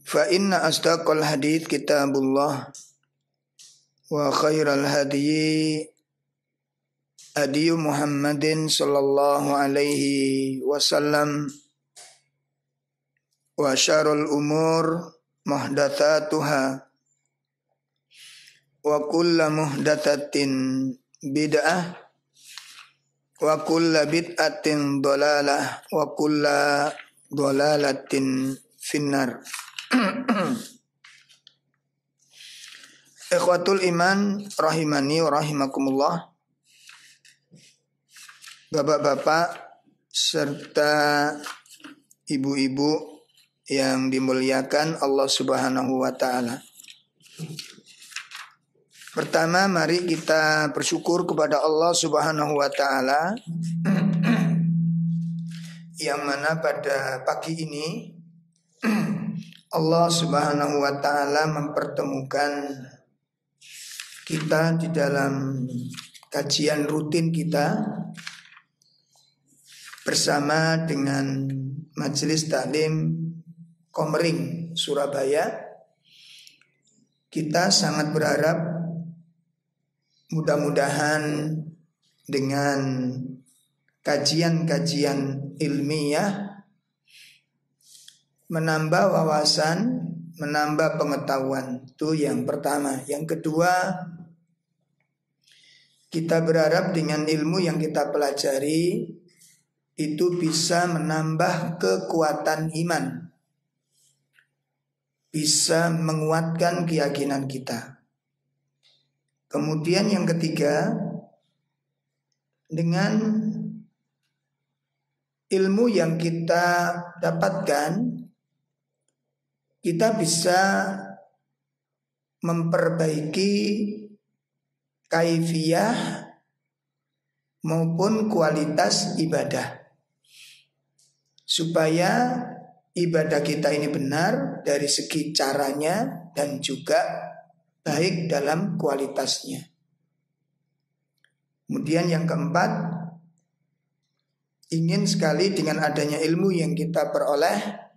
Fa inna asdaqal hadits kitabullah wa khairal hadyi hadi Muhammadin sallallahu alaihi wasallam wa syarrul umur muhdatsatuha wa kullu muhdatsatin bid'ah wa kullu bid'atin dhalalah wa kullu dhalalatin finnar. Ikhwatul iman rahimani wa rahimakumullah, bapak-bapak serta ibu-ibu yang dimuliakan Allah Subhanahu wa taala. Pertama, mari kita bersyukur kepada Allah Subhanahu wa taala yang mana pada pagi ini Allah Subhanahu wa taala mempertemukan kita di dalam kajian rutin kita bersama dengan Majelis Taklim Komering Surabaya. Kita sangat berharap mudah-mudahan dengan kajian-kajian ilmiah menambah wawasan, menambah pengetahuan. Itu yang pertama. Yang kedua, kita berharap dengan ilmu yang kita pelajari itu bisa menambah kekuatan iman, bisa menguatkan keyakinan kita. Kemudian yang ketiga, dengan ilmu yang kita dapatkan, kita bisa memperbaiki kaifiyah maupun kualitas ibadah, supaya ibadah kita ini benar dari segi caranya dan juga baik dalam kualitasnya. Kemudian yang keempat, ingin sekali dengan adanya ilmu yang kita peroleh,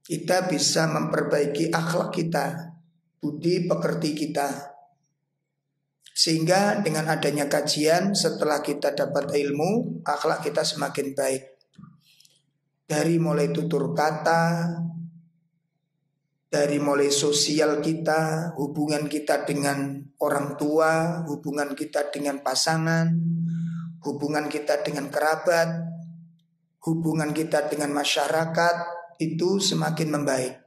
kita bisa memperbaiki akhlak kita, budi pekerti kita. Sehingga dengan adanya kajian, setelah kita dapat ilmu, akhlak kita semakin baik. Dari mulai tutur kata, dari mulai sosial kita, hubungan kita dengan orang tua, hubungan kita dengan pasangan, hubungan kita dengan kerabat, hubungan kita dengan masyarakat, itu semakin membaik.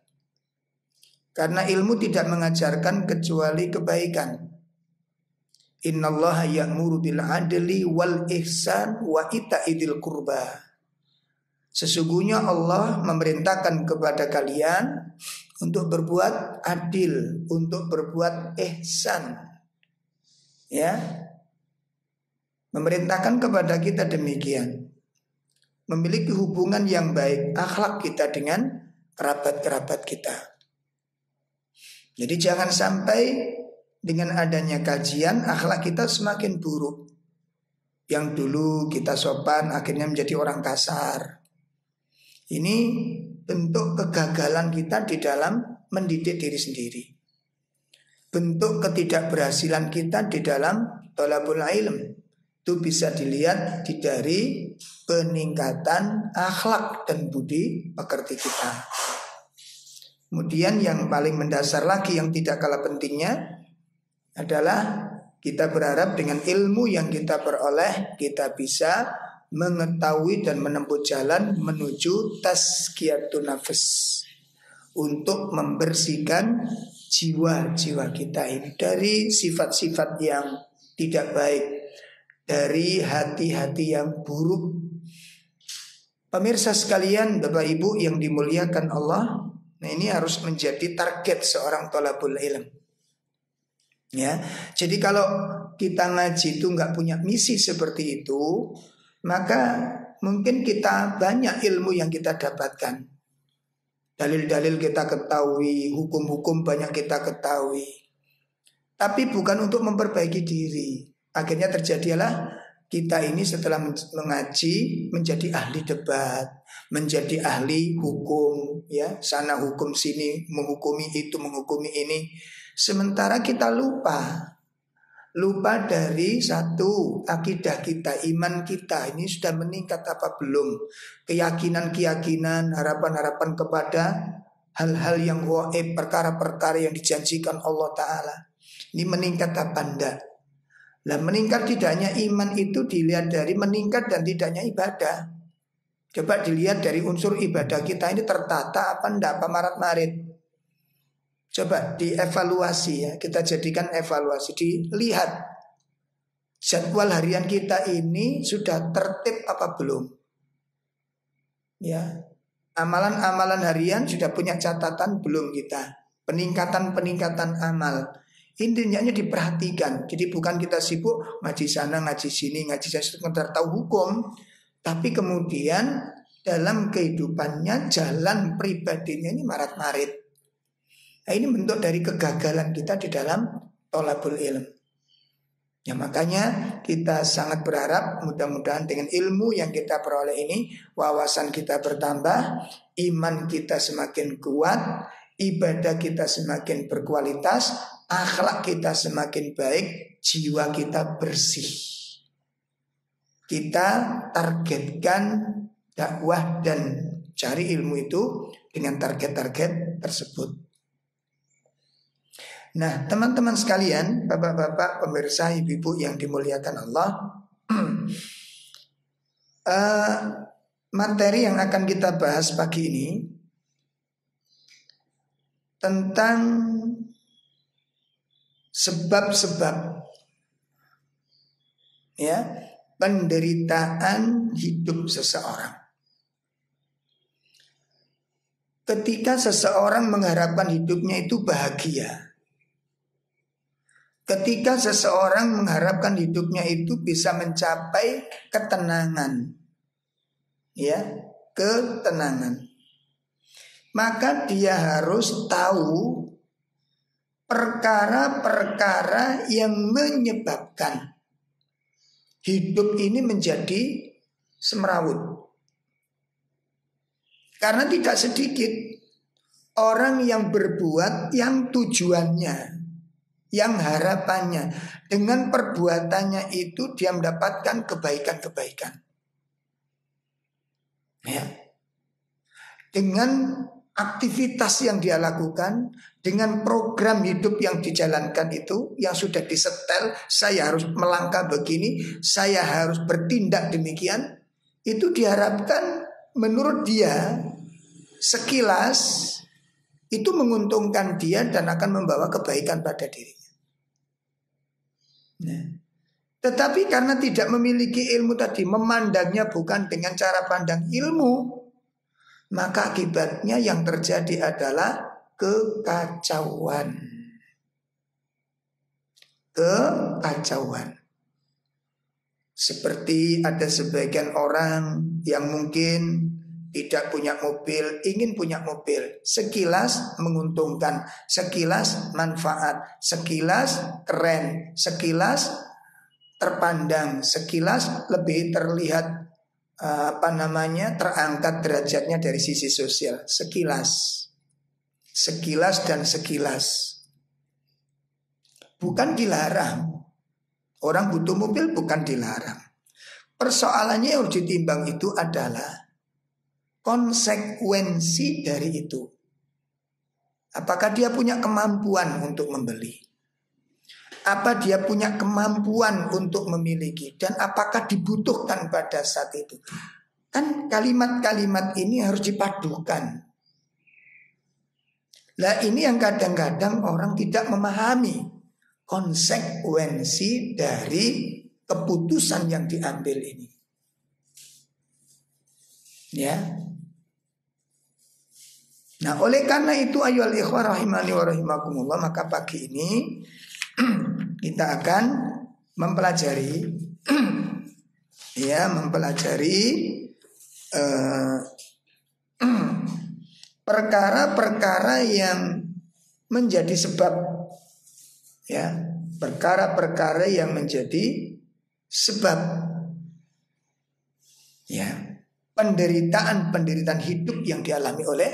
Karena ilmu tidak mengajarkan kecuali kebaikan. Innallaha ya'muru bil adli wal ihsan wa ita'idil qurba. Sesungguhnya Allah memerintahkan kepada kalian untuk berbuat adil, untuk berbuat ihsan. Ya. Memerintahkan kepada kita demikian. Memiliki hubungan yang baik, akhlak kita dengan kerabat-kerabat kita. Jadi jangan sampai dengan adanya kajian akhlak kita semakin buruk. Yang dulu kita sopan akhirnya menjadi orang kasar. Ini bentuk kegagalan kita di dalam mendidik diri sendiri. Bentuk ketidakberhasilan kita di dalam thalabul ilm. Itu bisa dilihat dari peningkatan akhlak dan budi pekerti kita. Kemudian yang paling mendasar lagi yang tidak kalah pentingnya adalah kita berharap dengan ilmu yang kita peroleh kita bisa mengetahui dan menempuh jalan menuju tazkiyatun nafs, untuk membersihkan jiwa-jiwa kita ini dari sifat-sifat yang tidak baik, dari hati-hati yang buruk. Pemirsa sekalian, Bapak Ibu yang dimuliakan Allah, nah ini harus menjadi target seorang thalabul ilm. Ya, jadi kalau kita ngaji itu nggak punya misi seperti itu, maka mungkin kita banyak ilmu yang kita dapatkan, dalil-dalil kita ketahui, hukum-hukum banyak kita ketahui, tapi bukan untuk memperbaiki diri. Akhirnya terjadilah kita ini setelah mengaji menjadi ahli debat, menjadi ahli hukum, ya, sana hukum sini, menghukumi itu, menghukumi ini. Sementara kita lupa dari satu, akidah kita, iman kita ini sudah meningkat apa belum? Keyakinan-keyakinan, harapan-harapan kepada hal-hal yang gaib, perkara-perkara yang dijanjikan Allah Ta'ala, ini meningkat apa enggak? Nah, meningkat tidaknya iman itu dilihat dari meningkat dan tidaknya ibadah. Coba dilihat dari unsur ibadah kita ini tertata apa enggak, apa marat-marit. Coba dievaluasi ya, kita jadikan evaluasi, dilihat jadwal harian kita ini sudah tertib apa belum. Ya, amalan-amalan harian sudah punya catatan belum kita, peningkatan-peningkatan amal. Intinya diperhatikan. Jadi bukan kita sibuk ngaji sana, ngaji sini, ngaji sana sekedar tahu hukum, tapi kemudian dalam kehidupannya, jalan pribadinya ini marat-marit. Nah, ini bentuk dari kegagalan kita di dalam thalabul ilm. Ya, makanya kita sangat berharap mudah-mudahan dengan ilmu yang kita peroleh ini, wawasan kita bertambah, iman kita semakin kuat, ibadah kita semakin berkualitas, akhlak kita semakin baik, jiwa kita bersih. Kita targetkan dakwah dan cari ilmu itu dengan target-target tersebut. Nah, teman-teman sekalian, bapak-bapak, pemirsa, ibu-ibu yang dimuliakan Allah, materi yang akan kita bahas pagi ini tentang sebab-sebab, ya, penderitaan hidup seseorang. Ketika seseorang mengharapkan hidupnya itu bahagia, ketika seseorang mengharapkan hidupnya itu bisa mencapai ketenangan, ya, ketenangan, maka dia harus tahu perkara-perkara yang menyebabkan hidup ini menjadi semrawut. Karena tidak sedikit orang yang berbuat yang tujuannya, yang harapannya dengan perbuatannya itu dia mendapatkan kebaikan-kebaikan, ya. Dengan aktivitas yang dia lakukan, dengan program hidup yang dijalankan itu, yang sudah disetel, saya harus melangkah begini, saya harus bertindak demikian, itu diharapkan menurut dia sekilas itu menguntungkan dia dan akan membawa kebaikan pada dirinya. Nah, tetapi karena tidak memiliki ilmu tadi, memandangnya bukan dengan cara pandang ilmu, maka akibatnya yang terjadi adalah kekacauan. Kekacauan. Seperti ada sebagian orang yang mungkin tidak punya mobil, ingin punya mobil. Sekilas menguntungkan, sekilas manfaat, sekilas keren, sekilas terpandang, sekilas lebih terlihat terangkat derajatnya dari sisi sosial. Sekilas dan sekilas. Bukan dilarang. Orang butuh mobil bukan dilarang. Persoalannya yang harus ditimbang itu adalah konsekuensi dari itu. Apakah dia punya kemampuan untuk membeli? Apa dia punya kemampuan untuk memiliki? Dan apakah dibutuhkan pada saat itu? Kan kalimat-kalimat ini harus dipadukan. Nah, ini yang kadang-kadang orang tidak memahami konsekuensi dari keputusan yang diambil ini. Ya. Nah, oleh karena itu ayyuhal ikhwah rahimani wa rahimakumullah, maka pagi ini kita akan mempelajari perkara-perkara yang menjadi sebab, ya, perkara-perkara yang menjadi sebab Ya, penderitaan hidup yang dialami oleh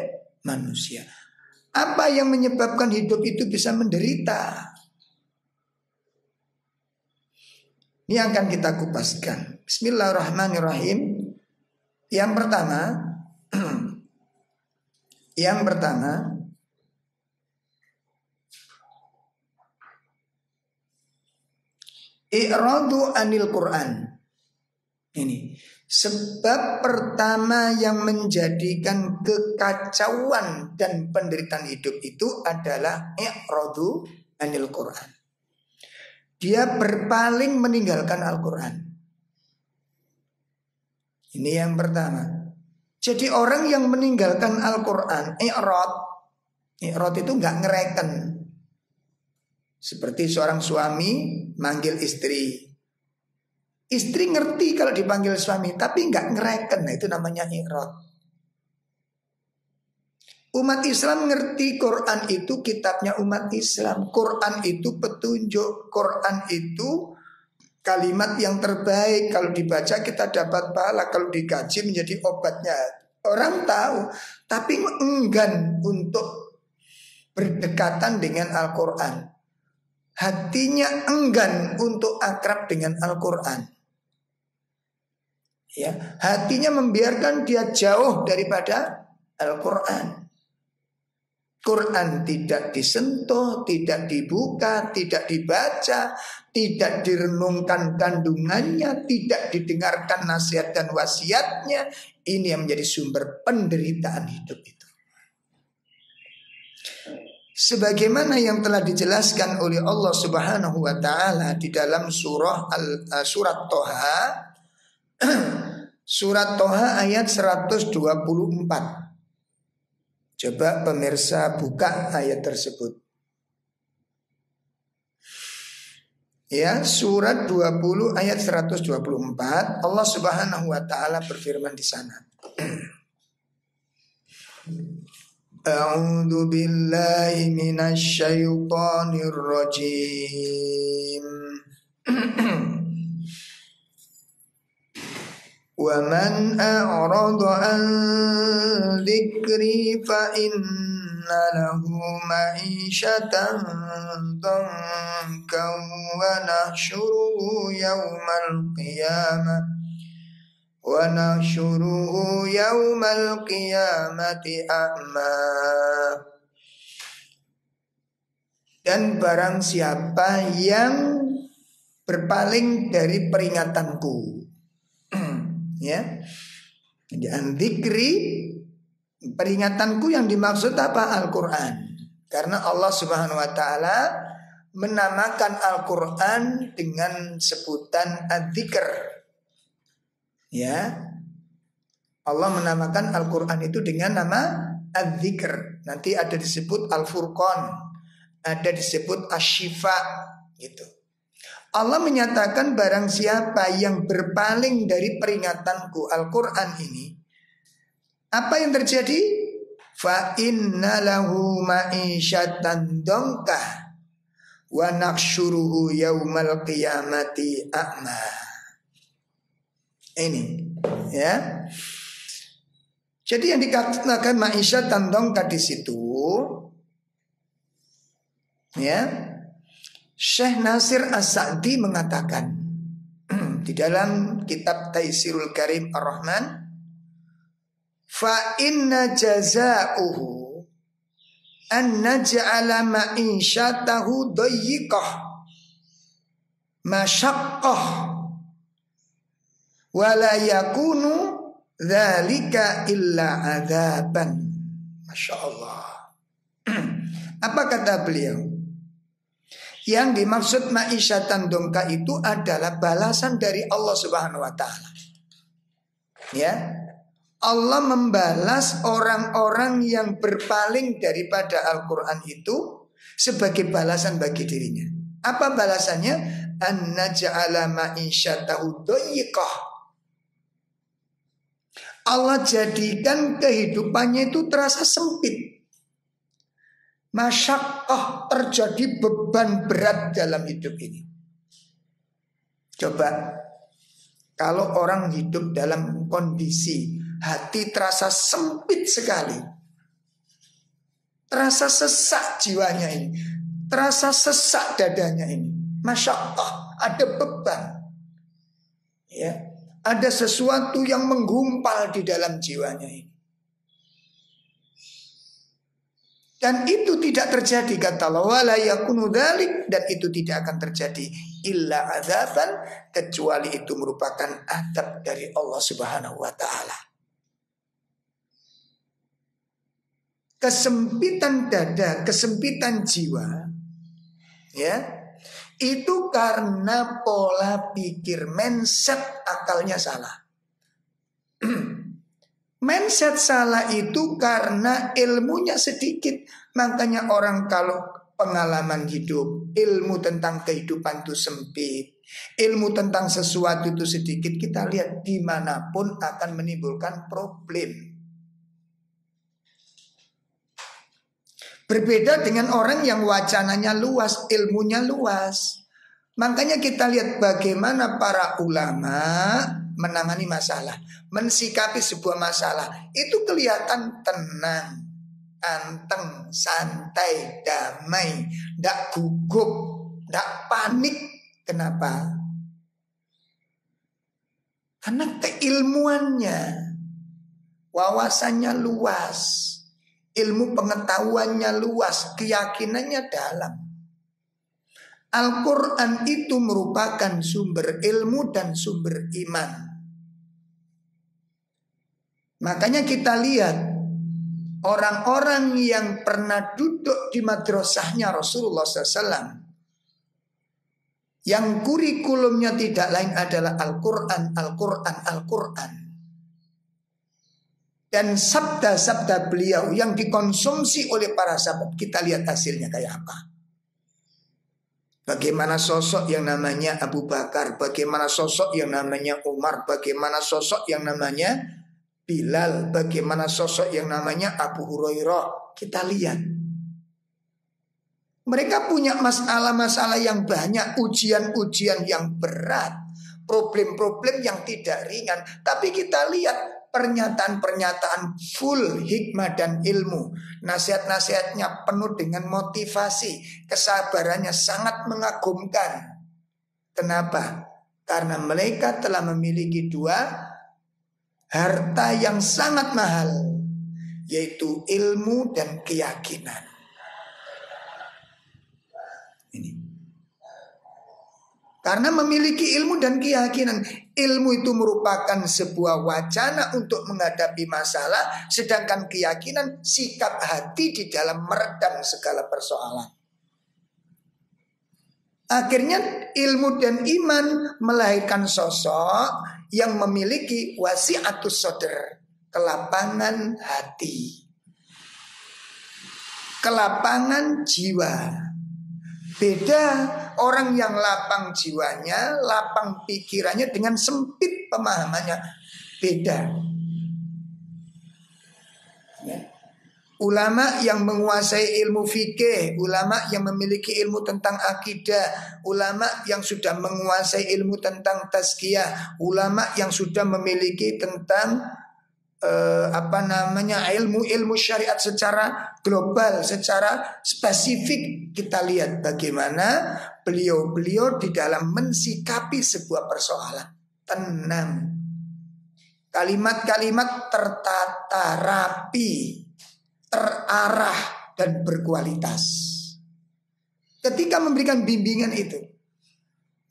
manusia. Apa yang menyebabkan hidup itu bisa menderita? Ini akan kita kupaskan. Bismillahirrahmanirrahim. Yang pertama, i'radu anil Quran. Ini sebab pertama yang menjadikan kekacauan dan penderitaan hidup itu adalah i'radu anil Quran. Dia berpaling meninggalkan Al-Quran. Ini yang pertama. Jadi orang yang meninggalkan Al-Quran, i'rad itu nggak ngereken. Seperti seorang suami manggil istri. Istri ngerti kalau dipanggil suami, tapi nggak ngereken. Nah, itu namanya i'rad. Umat Islam ngerti Quran itu kitabnya umat Islam. Quran itu petunjuk. Quran itu kalimat yang terbaik. Kalau dibaca kita dapat pahala. Kalau dikaji menjadi obatnya. Orang tahu, tapi enggan untuk berdekatan dengan Al-Quran. Hatinya enggan untuk akrab dengan Al-Quran. Ya, hatinya membiarkan dia jauh daripada Al-Quran. Quran tidak disentuh, tidak dibuka, tidak dibaca, tidak direnungkan kandungannya, tidak didengarkan nasihat dan wasiatnya. Ini yang menjadi sumber penderitaan hidup itu. Sebagaimana yang telah dijelaskan oleh Allah Subhanahu wa taala di dalam surat Toha surat Toha ayat 124. Coba pemirsa buka ayat tersebut. Ya, surat 20 ayat 124. Allah Subhanahu wa taala berfirman di sana. A'udzu billahi minasy syaithanir rajim. Wa man a'rada an dzikri fa inna lahu ma'isyatan dhankan wa nahsyuruhu yaumal qiyamati a'ma. Dan barang siapa yang berpaling dari peringatanku, ya, jadi dzikri, peringatanku yang dimaksud apa? Al-Quran. Karena Allah Subhanahu wa taala menamakan Al-Quran dengan sebutan adzikr. Ya, Allah menamakan Al-Quran itu dengan nama adzikr. Nanti ada disebut Al-Furqan, ada disebut Asy-Syifa, gitu. Allah menyatakan barang siapa yang berpaling dari peringatanku Al-Quran ini, apa yang terjadi? Fa inna lahu ma'isyatan dongkah wa nahsyuruhu yaumal qiyamati a'ma. Ini, ya. Jadi yang dikatakan ma'isyatan dongkah di situ, ya, Syekh Nasir As-Sa'di mengatakan di dalam kitab Taisirul Karim Ar-Rahman, fa inna jaza'uhu an naj'ala ma'isyatahu dayyiqah masyaqqah wa la yakunu dzalika illa adzaban. Masya Allah. Apa kata beliau? Yang dimaksud ma'isyatan dongka itu adalah balasan dari Allah Subhanahu wa taala. Ya. Allah membalas orang-orang yang berpaling daripada Al-Quran itu sebagai balasan bagi dirinya. Apa balasannya? An-naj'ala ma'isyatahu dayyiqah. Allah jadikan kehidupannya itu terasa sempit. Masyaqqah, terjadi beban berat dalam hidup ini. Coba Kalau orang hidup dalam kondisi hati terasa sempit sekali, terasa sesak jiwanya ini, terasa sesak dadanya ini, Masya Allah, ada beban, ya, ada sesuatu yang menggumpal di dalam jiwanya ini. Dan itu tidak terjadi, kata Allah, wala yakunu dzalik, dan itu tidak akan terjadi illa adzaban, kecuali itu merupakan adab dari Allah Subhanahu wa taala. Kesempitan dada, kesempitan jiwa, ya, itu karena pola pikir, mindset, akalnya salah. Mindset salah itu karena ilmunya sedikit. Makanya orang kalau pengalaman hidup, ilmu tentang kehidupan itu sempit, ilmu tentang sesuatu itu sedikit, kita lihat dimanapun akan menimbulkan problem. Berbeda dengan orang yang wacananya luas, ilmunya luas. Makanya kita lihat bagaimana para ulama menangani masalah, mensikapi sebuah masalah. Itu kelihatan tenang, anteng, santai, damai, tidak gugup, tidak panik. Kenapa? Karena keilmuannya, wawasannya luas, ilmu pengetahuannya luas, keyakinannya dalam. Al-Quran itu merupakan sumber ilmu dan sumber iman. Makanya kita lihat orang-orang yang pernah duduk di madrasahnya Rasulullah SAW, yang kurikulumnya tidak lain adalah Al-Quran, Al-Quran, Al-Quran. Dan sabda-sabda beliau yang dikonsumsi oleh para sahabat, kita lihat hasilnya kayak apa. Bagaimana sosok yang namanya Abu Bakar, bagaimana sosok yang namanya Umar, bagaimana sosok yang namanya Bilal, bagaimana sosok yang namanya Abu Hurairah. Kita lihat, mereka punya masalah-masalah yang banyak, ujian-ujian yang berat, problem-problem yang tidak ringan. Tapi kita lihat pernyataan-pernyataan full hikmah dan ilmu. Nasihat-nasihatnya penuh dengan motivasi. Kesabarannya sangat mengagumkan. Kenapa? Karena mereka telah memiliki dua harta yang sangat mahal, yaitu ilmu dan keyakinan. Ini. Karena memiliki ilmu dan keyakinan. Ilmu itu merupakan sebuah wacana untuk menghadapi masalah, sedangkan keyakinan sikap hati di dalam meredam segala persoalan. Akhirnya ilmu dan iman melahirkan sosok yang memiliki wasi'atus sadr, kelapangan hati, kelapangan jiwa. Beda orang yang lapang jiwanya, lapang pikirannya dengan sempit pemahamannya. Beda. Ya. Ulama yang menguasai ilmu fikih, ulama yang memiliki ilmu tentang akidah, ulama yang sudah menguasai ilmu tentang tazkiyah, ulama yang sudah memiliki tentang ilmu syariat secara global, secara spesifik. Kita lihat bagaimana beliau-beliau di dalam mensikapi sebuah persoalan. Tenang, kalimat-kalimat tertata rapi, terarah dan berkualitas ketika memberikan bimbingan itu.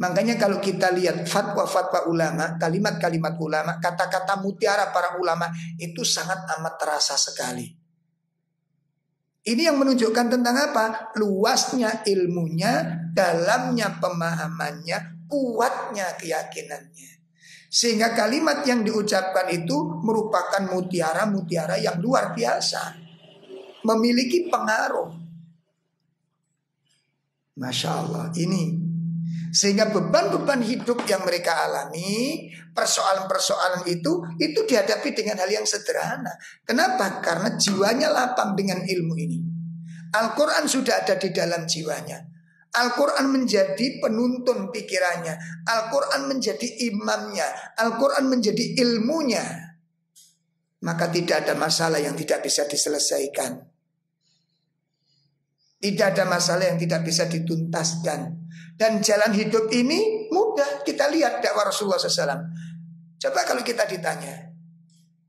Makanya kalau kita lihat fatwa-fatwa ulama, kalimat-kalimat ulama, kata-kata mutiara para ulama itu sangat amat terasa sekali. Ini yang menunjukkan tentang apa? Luasnya ilmunya, dalamnya pemahamannya, kuatnya keyakinannya. Sehingga kalimat yang diucapkan itu merupakan mutiara-mutiara yang luar biasa, memiliki pengaruh. Masya Allah, ini. Sehingga beban-beban hidup yang mereka alami, persoalan-persoalan itu dihadapi dengan hal yang sederhana. Kenapa? Karena jiwanya lapang dengan ilmu ini. Al-Quran sudah ada di dalam jiwanya. Al-Quran menjadi penuntun pikirannya, Al-Quran menjadi imamnya, Al-Quran menjadi ilmunya, maka tidak ada masalah yang tidak bisa diselesaikan. Tidak ada masalah yang tidak bisa dituntaskan. Dan jalan hidup ini mudah. Kita lihat dakwah Rasulullah SAW. Coba kalau kita ditanya,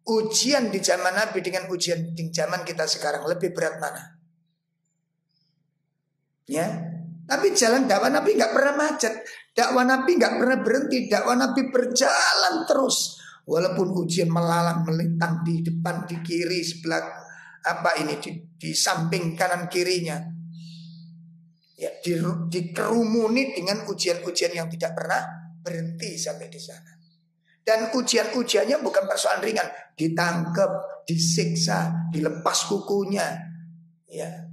ujian di zaman Nabi dengan ujian di zaman kita sekarang lebih berat mana? Ya, tapi jalan dakwah Nabi nggak pernah macet, dakwah Nabi nggak pernah berhenti, dakwah Nabi berjalan terus, walaupun ujian melalang melintang di depan, di kiri, sebelah di samping kanan kirinya, ya, dikerumuni dengan ujian-ujian yang tidak pernah berhenti sampai di sana. Dan ujian-ujiannya bukan persoalan ringan, ditangkap, disiksa, dilepas kukunya, ya,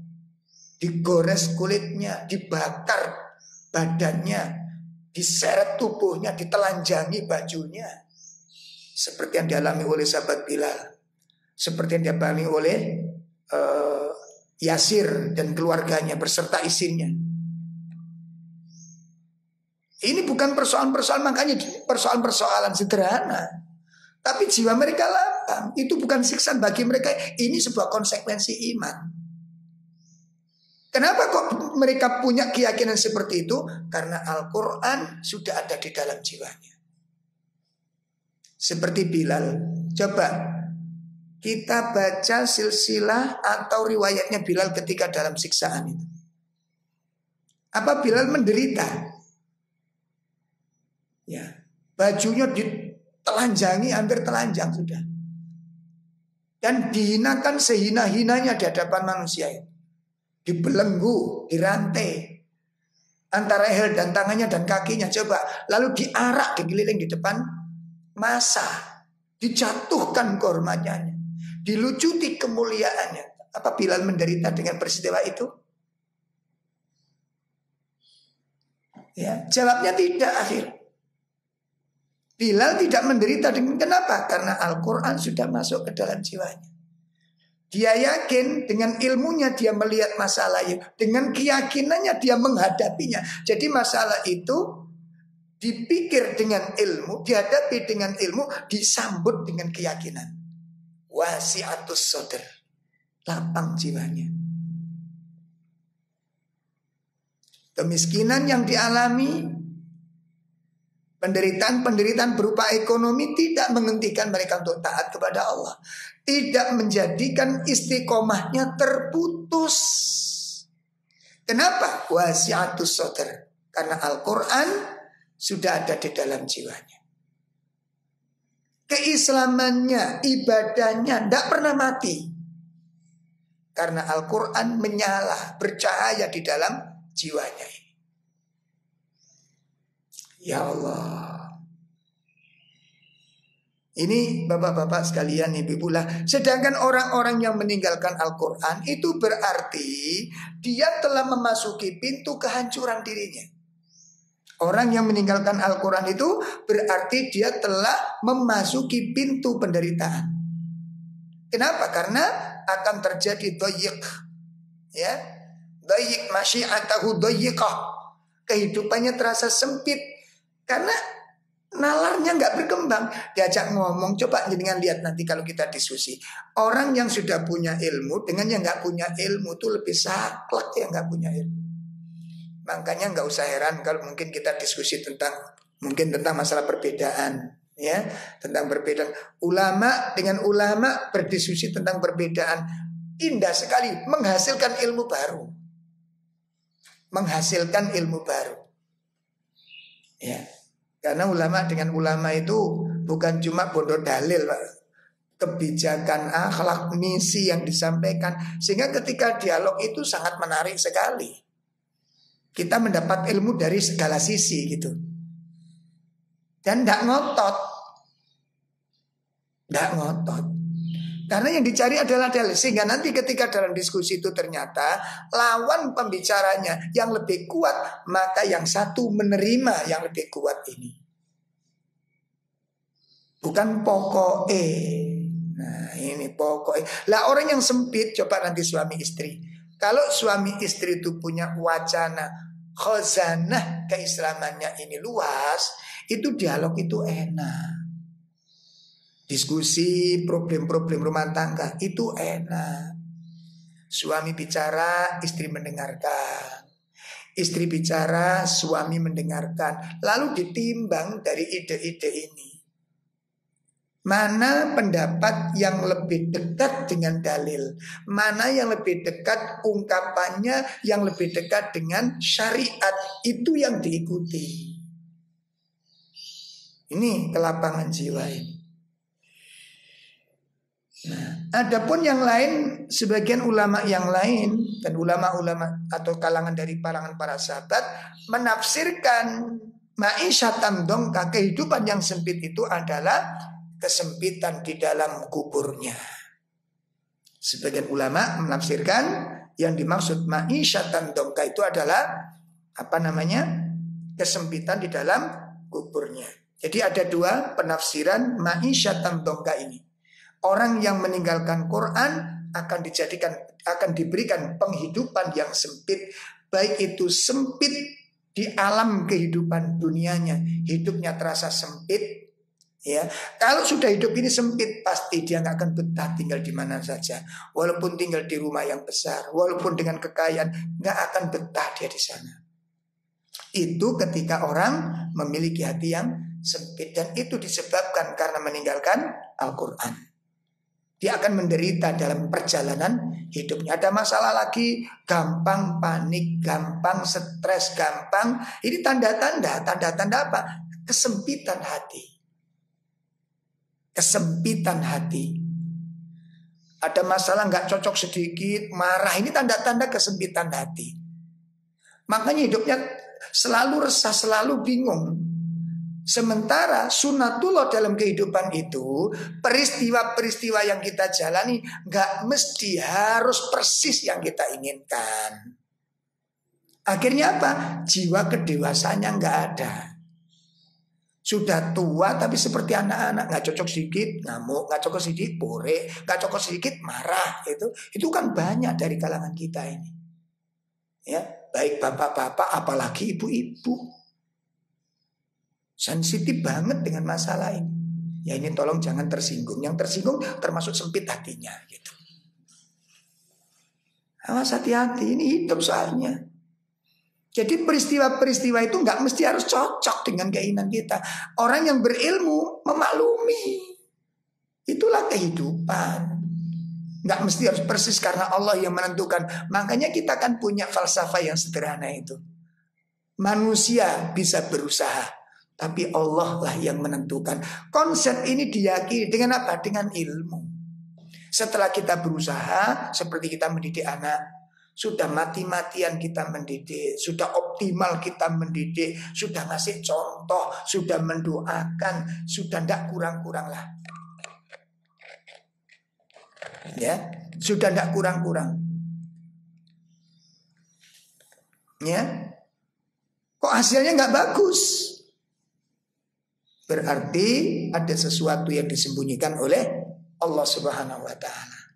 digores kulitnya, dibakar badannya, diseret tubuhnya, ditelanjangi bajunya, seperti yang dialami oleh sahabat Bilal, seperti yang dialami oleh Yasir dan keluarganya beserta istrinya. Ini bukan persoalan-persoalan, makanya persoalan-persoalan sederhana, tapi jiwa mereka lapang. Itu bukan siksaan bagi mereka, ini sebuah konsekuensi iman. Kenapa kok mereka punya keyakinan seperti itu? Karena Al-Quran sudah ada di dalam jiwanya. Seperti Bilal. Coba kita baca silsilah atau riwayatnya Bilal ketika dalam siksaan itu. Apa Bilal menderita? Ya, bajunya ditelanjangi, hampir telanjang sudah. Dan dihinakan sehina-hinanya di hadapan manusia itu. Dibelenggu, dirantai antara leher dan tangannya dan kakinya, coba, lalu diarak, dikeliling di depan massa, dijatuhkan kehormatannya, dilucuti kemuliaannya. Apa Bilal menderita dengan peristiwa itu? Ya, jawabnya tidak. Akhir Bilal tidak menderita dengan, kenapa? Karena Al-Quran sudah masuk ke dalam jiwanya. Dia yakin dengan ilmunya dia melihat masalah itu, dengan keyakinannya dia menghadapinya. Jadi masalah itu dipikir dengan ilmu, dihadapi dengan ilmu, disambut dengan keyakinan. Wasi'atus sodr, lapang jiwanya. Kemiskinan yang dialami, penderitaan-penderitaan berupa ekonomi tidak menghentikan mereka untuk taat kepada Allah, tidak menjadikan istiqomahnya terputus. Kenapa? Wasi'atus sodr, karena Al-Quran sudah ada di dalam jiwanya. Keislamannya, ibadahnya tidak pernah mati, karena Al-Quran menyala, bercahaya di dalam jiwanya ini. Ya Allah, ini bapak-bapak sekalian, ibu-ibulah. Sedangkan orang-orang yang meninggalkan Al-Quran itu berarti dia telah memasuki pintu kehancuran dirinya. Orang yang meninggalkan Al-Quran itu berarti dia telah memasuki pintu penderitaan. Kenapa? Karena akan terjadi doyik, ya, doyik masyiatahu doyikah, kehidupannya terasa sempit karena nalarnya nggak berkembang. Diajak ngomong, coba jangan lihat nanti kalau kita diskusi, orang yang sudah punya ilmu dengan yang nggak punya ilmu itu lebih saklek yang nggak punya ilmu. Makanya nggak usah heran kalau mungkin kita diskusi tentang masalah perbedaan, ya, tentang perbedaan ulama dengan ulama berdiskusi tentang perbedaan, indah sekali, menghasilkan ilmu baru, ya. Karena ulama dengan ulama itu bukan cuma bodoh dalil, Pak. Kebijakan, akhlak, misi yang disampaikan, sehingga ketika dialog itu sangat menarik sekali. Kita mendapat ilmu dari segala sisi gitu. Dan tidak ngotot. Karena yang dicari adalah dalil. Sehingga nanti ketika dalam diskusi itu ternyata lawan pembicaranya yang lebih kuat, maka yang satu menerima yang lebih kuat ini. Bukan pokoknya. Nah ini pokoknya. Lah orang yang sempit, coba nanti suami istri. Kalau suami istri itu punya wacana khazanah keislamannya ini luas, itu dialog itu enak. Diskusi problem-problem rumah tangga itu enak. Suami bicara, istri mendengarkan. Istri bicara, suami mendengarkan. Lalu ditimbang dari ide-ide ini. Mana pendapat yang lebih dekat dengan dalil? Mana yang lebih dekat ungkapannya, yang lebih dekat dengan syariat? Itu yang diikuti. Ini kelapangan jiwa ini. Nah, adapun yang lain, sebagian ulama yang lain dan ulama-ulama atau kalangan dari kalangan para sahabat menafsirkan ma'isyatan dongka, kehidupan yang sempit itu adalah kesempitan di dalam kuburnya. Sebagian ulama menafsirkan yang dimaksud ma'isyatan dongka itu adalah kesempitan di dalam kuburnya. Jadi ada dua penafsiran ma'isyatan dongka ini. Orang yang meninggalkan Quran akan diberikan penghidupan yang sempit, baik itu sempit di alam kehidupan dunianya, hidupnya terasa sempit. Ya, kalau sudah hidup ini sempit, pasti dia nggak akan betah tinggal di mana saja. Walaupun tinggal di rumah yang besar, walaupun dengan kekayaan, nggak akan betah dia di sana. Itu ketika orang memiliki hati yang sempit, dan itu disebabkan karena meninggalkan Al-Quran. Dia akan menderita dalam perjalanan hidupnya. Ada masalah lagi, gampang panik, gampang stres, gampang. Ini tanda-tanda apa? Kesempitan hati. Kesempitan hati. Ada masalah nggak cocok sedikit, marah. Ini tanda-tanda kesempitan hati. Makanya hidupnya selalu resah, selalu bingung. Sementara sunatullah dalam kehidupan itu, peristiwa-peristiwa yang kita jalani gak mesti harus persis yang kita inginkan. Akhirnya apa? Jiwa kedewasaannya gak ada. Sudah tua tapi seperti anak-anak, gak cocok sedikit ngamuk, gak cocok sedikit bore, gak cocok sedikit marah. Itu kan banyak dari kalangan kita ini. Ya, baik bapak-bapak apalagi ibu-ibu. Sensitif banget dengan masalah ini. Ya ini tolong jangan tersinggung. Yang tersinggung termasuk sempit hatinya gitu. Awas hati-hati, ini hidup soalnya. Jadi peristiwa-peristiwa itu nggak mesti harus cocok dengan keinginan kita. Orang yang berilmu memaklumi. Itulah kehidupan. Nggak mesti harus persis karena Allah yang menentukan. Makanya kita kan punya falsafah yang sederhana itu. Manusia bisa berusaha, tapi Allah lah yang menentukan. Konsep ini diyakini dengan apa? Dengan ilmu. Setelah kita berusaha, seperti kita mendidik anak, sudah mati-matian kita mendidik, sudah optimal kita mendidik, sudah ngasih contoh, sudah mendoakan, sudah tidak kurang-kurang lah. Ya, sudah tidak kurang-kurang. Ya, kok hasilnya nggak bagus? Berarti ada sesuatu yang disembunyikan oleh Allah Subhanahu wa taala.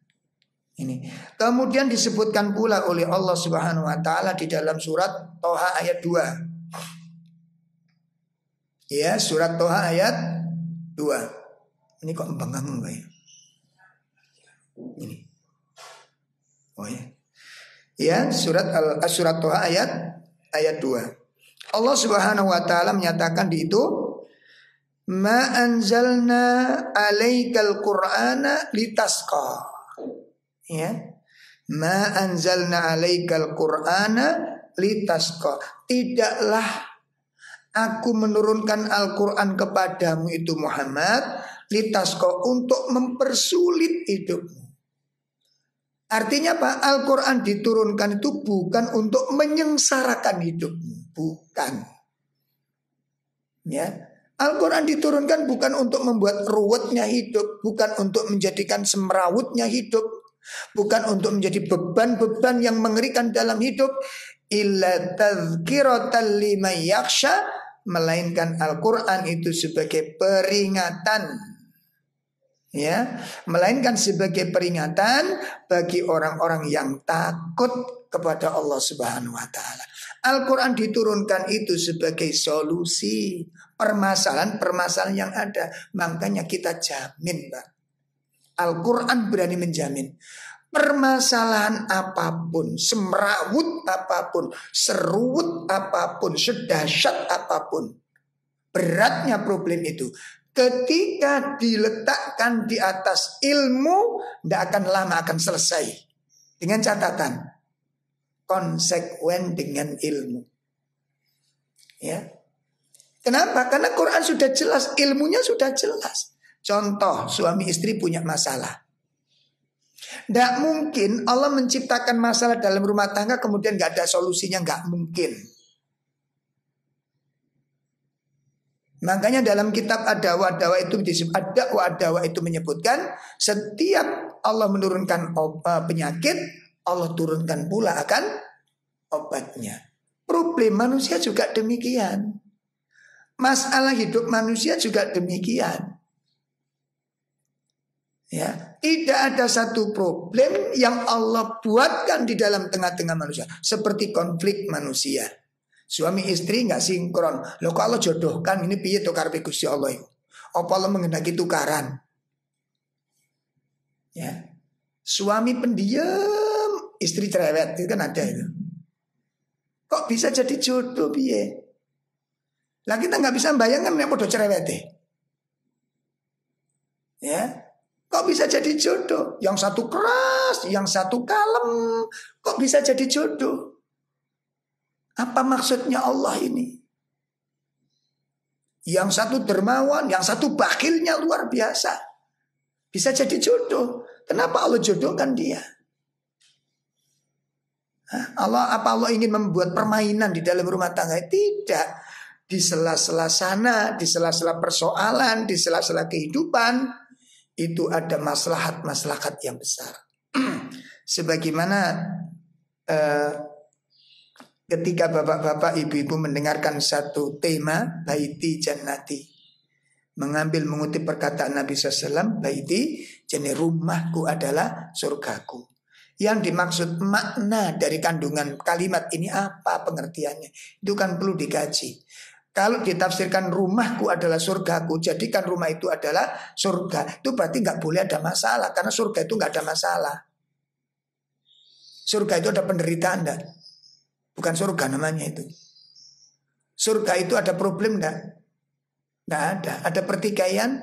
Ini. Kemudian disebutkan pula oleh Allah Subhanahu wa taala di dalam surat Toha ayat 2. Ya, surat Toha ayat 2. Ini kok embangang ya? Ini. Oh ya. Ya, surat Toha ayat 2. Allah Subhanahu wa taala menyatakan di itu, ma anzalna alaikal qur'ana litasqa. Ya. Ma anzalna alaikal qur'ana litasqa. Tidaklah aku menurunkan Al-Qur'an kepadamu itu Muhammad litasqa, untuk mempersulit hidupmu. Artinya apa? Al-Qur'an diturunkan itu bukan untuk menyengsarakan hidupmu, bukan. Ya. Al-Quran diturunkan bukan untuk membuat ruwetnya hidup, bukan untuk menjadikan semrawutnya hidup, bukan untuk menjadi beban-beban yang mengerikan dalam hidup. Illa tadhkiratan liman yakhsha, melainkan Al-Quran itu sebagai peringatan. ya, melainkan sebagai peringatan bagi orang-orang yang takut kepada Allah Subhanahu wa taala. Al-Qur'an diturunkan itu sebagai solusi permasalahan-permasalahan yang ada. Makanya kita jamin, Pak. Al-Quran berani menjamin permasalahan apapun, semrawut apapun, seruwut apapun, sedahsyat apapun, beratnya problem itu, ketika diletakkan di atas ilmu, tidak akan lama akan selesai. Dengan catatan konsekuen dengan ilmu. Ya. Kenapa? Karena Quran sudah jelas, ilmunya sudah jelas. Contoh, suami istri punya masalah. Tidak mungkin Allah menciptakan masalah dalam rumah tangga kemudian gak ada solusinya, gak mungkin. Makanya dalam kitab Ad-Dawa itu disebut Ad-Dawa itu menyebutkan setiap Allah menurunkan penyakit, Allah turunkan pula akan obatnya. Problem manusia juga demikian. Masalah hidup manusia juga demikian. Ya, tidak ada satu problem yang Allah buatkan di dalam tengah-tengah manusia, seperti konflik manusia. Suami istri nggak sinkron. Loh kalau jodohkan ini piye to karepe Gusti Allah itu? Apa Allah menghendaki tukaran? Ya. Suami pendiam, istri cerewet, itu kan ada itu. Kok bisa jadi jodoh piye? Lah kita nggak bisa bayangkan nek padha cerewete. Ya. Kok bisa jadi jodoh? Yang satu keras, yang satu kalem. Kok bisa jadi jodoh? Apa maksudnya Allah ini? Yang satu dermawan, yang satu bakhilnya luar biasa. Bisa jadi jodoh. Kenapa Allah jodohkan dia? Apa Allah ingin membuat permainan di dalam rumah tangga? Tidak. Di sela-sela sana, di sela-sela persoalan, di sela-sela kehidupan, itu ada maslahat-maslahat yang besar. Sebagaimana ketika bapak-bapak, ibu-ibu mendengarkan satu tema Baiti Jannati, mengutip perkataan Nabi SAW, Baiti, jadi rumahku adalah surgaku. Yang dimaksud makna dari kandungan kalimat ini apa pengertiannya? Itu kan perlu dikaji. Kalau ditafsirkan rumahku adalah surgaku, jadikan rumah itu adalah surga, itu berarti nggak boleh ada masalah, karena surga itu nggak ada masalah. Surga itu ada penderitaan, enggak? Bukan surga namanya itu. Surga itu ada problem enggak? Nggak ada. Ada pertikaian?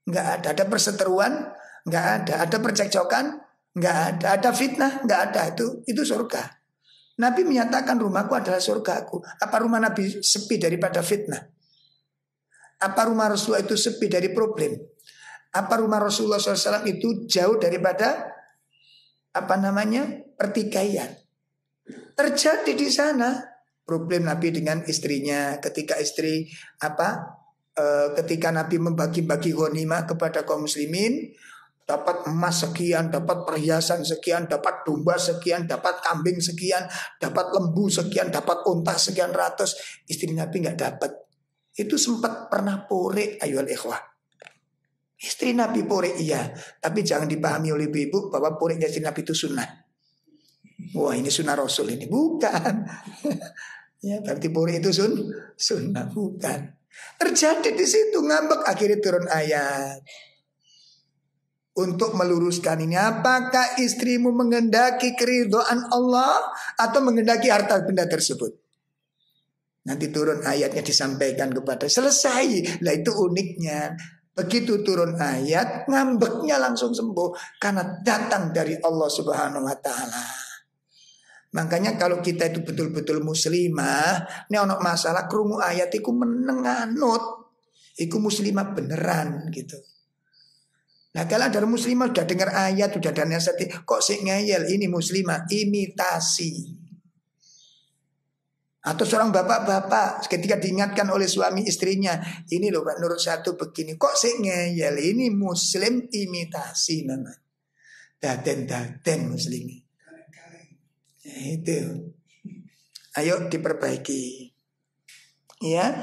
Nggak ada. Ada perseteruan? Nggak ada. Ada percekcokan? Nggak ada. Ada fitnah? Nggak ada. Itu surga. Nabi menyatakan rumahku adalah surgaku. Apa rumah Nabi sepi daripada fitnah? Apa rumah Rasulullah itu sepi dari problem? Apa rumah Rasulullah SAW itu jauh daripada pertikaian? Terjadi di sana problem Nabi dengan istrinya. Ketika ketika Nabi membagi-bagi ghanimah kepada kaum muslimin, dapat emas sekian, dapat perhiasan sekian, dapat domba sekian, dapat kambing sekian, dapat lembu sekian, dapat unta sekian ratus. Istri Nabi nggak dapat. Itu sempat pernah pore, ayyuhal ikhwah. Istri Nabi pore iya, tapi jangan dipahami oleh ibu bahwa porenya istri Nabi itu sunnah. Wah ini sunnah Rasul ini, bukan. Ya berarti pore itu sunnah, bukan. Terjadi di situ, ngambek, akhirnya turun ayat. Untuk meluruskan ini, apakah istrimu menghendaki keridhaan Allah atau menghendaki harta benda tersebut? Nanti turun ayatnya disampaikan kepada, selesai. Lah itu uniknya. Begitu turun ayat, ngambeknya langsung sembuh karena datang dari Allah Subhanahu wa taala. Makanya kalau kita itu betul-betul muslimah, ini ono masalah krungu ayat iku menenganut, iku muslimah beneran gitu. Nah kalau ada muslimah udah dengar ayat, udah ada nasihat, kok sik ngeyel, ini muslimah imitasi. Atau seorang bapak-bapak ketika diingatkan oleh suami istrinya, ini loh Pak Nur satu begini, kok sik ngeyel, ini muslim imitasi namanya. Daden muslimi. Ya, itu. Ayo diperbaiki. Ya.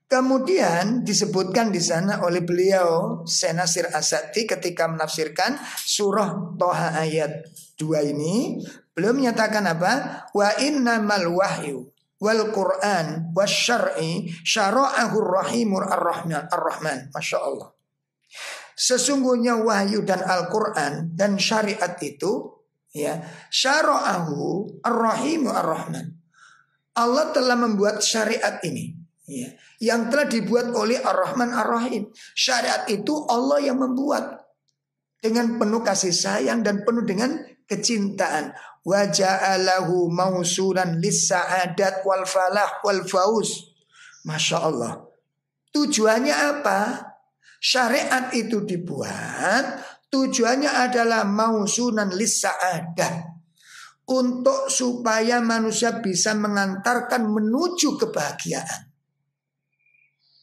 Kemudian disebutkan di sana oleh beliau Syekh Nasir As-Sa'di ketika menafsirkan surah Thaha ayat 2 ini, beliau menyatakan apa? Wa innamal wahyu wal Qur'an wasyar'i syara'ahur rahimur ar-Rahman. Masya Allah. Sesungguhnya wahyu dan Al-Quran dan syariat itu, ya, syara'ahu ar-Rahimur ar-Rahman. Allah telah membuat syariat ini, ya, yang telah dibuat oleh Ar-Rahman Ar-Rahim. Syariat itu Allah yang membuat dengan penuh kasih sayang dan penuh dengan kecintaan. Wa ja'alahu mausulan lis-sa'adat wal falah wal fauz. Masya Allah. Tujuannya apa? Syariat itu dibuat, tujuannya adalah mausulan lis-sa'adah, untuk supaya manusia bisa mengantarkan menuju kebahagiaan.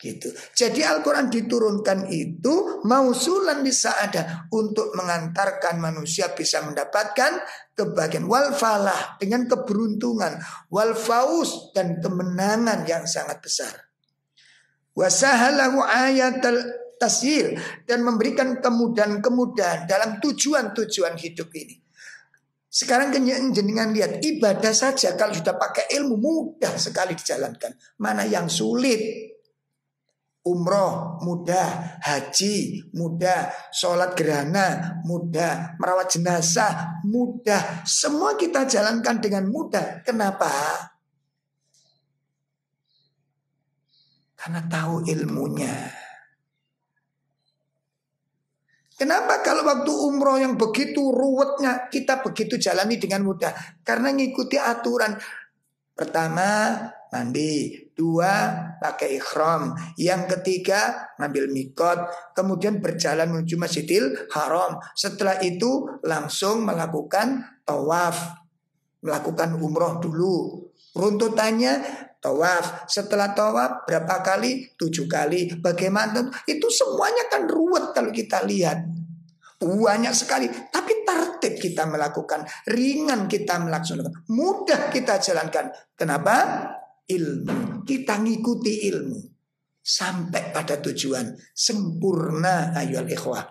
Gitu. Jadi Al-Quran diturunkan itu mausulan lis-sa'adah, untuk mengantarkan manusia bisa mendapatkan kebahagiaan. Wal falah, dengan keberuntungan. Wal fauz, dan kemenangan yang sangat besar. Wasahalahu ayatul tasyil, dan memberikan kemudahan-kemudahan dalam tujuan-tujuan hidup ini. Sekarang jenengan lihat, ibadah saja kalau sudah pakai ilmu mudah sekali dijalankan. Mana yang sulit? Umroh mudah, haji mudah, sholat gerhana mudah, merawat jenazah mudah. Semua kita jalankan dengan mudah. Kenapa? Karena tahu ilmunya. Kenapa kalau waktu umroh yang begitu ruwetnya kita begitu jalani dengan mudah? Karena ngikuti aturan. Pertama mandi, 2 pakai ikhram, yang ketiga ngambil mikot, kemudian berjalan menuju Masjidil Haram. Setelah itu langsung melakukan tawaf, melakukan umroh dulu. Runtutannya tawaf, setelah tawaf berapa kali? 7 kali. Bagaimana? Itu semuanya kan ruwet kalau kita lihat. Banyak sekali, tapi tertib kita melakukan, ringan kita melaksanakan, mudah kita jalankan. Kenapa? Ilmu. Kita ngikuti ilmu sampai pada tujuan sempurna, ayyuhal ikhwah.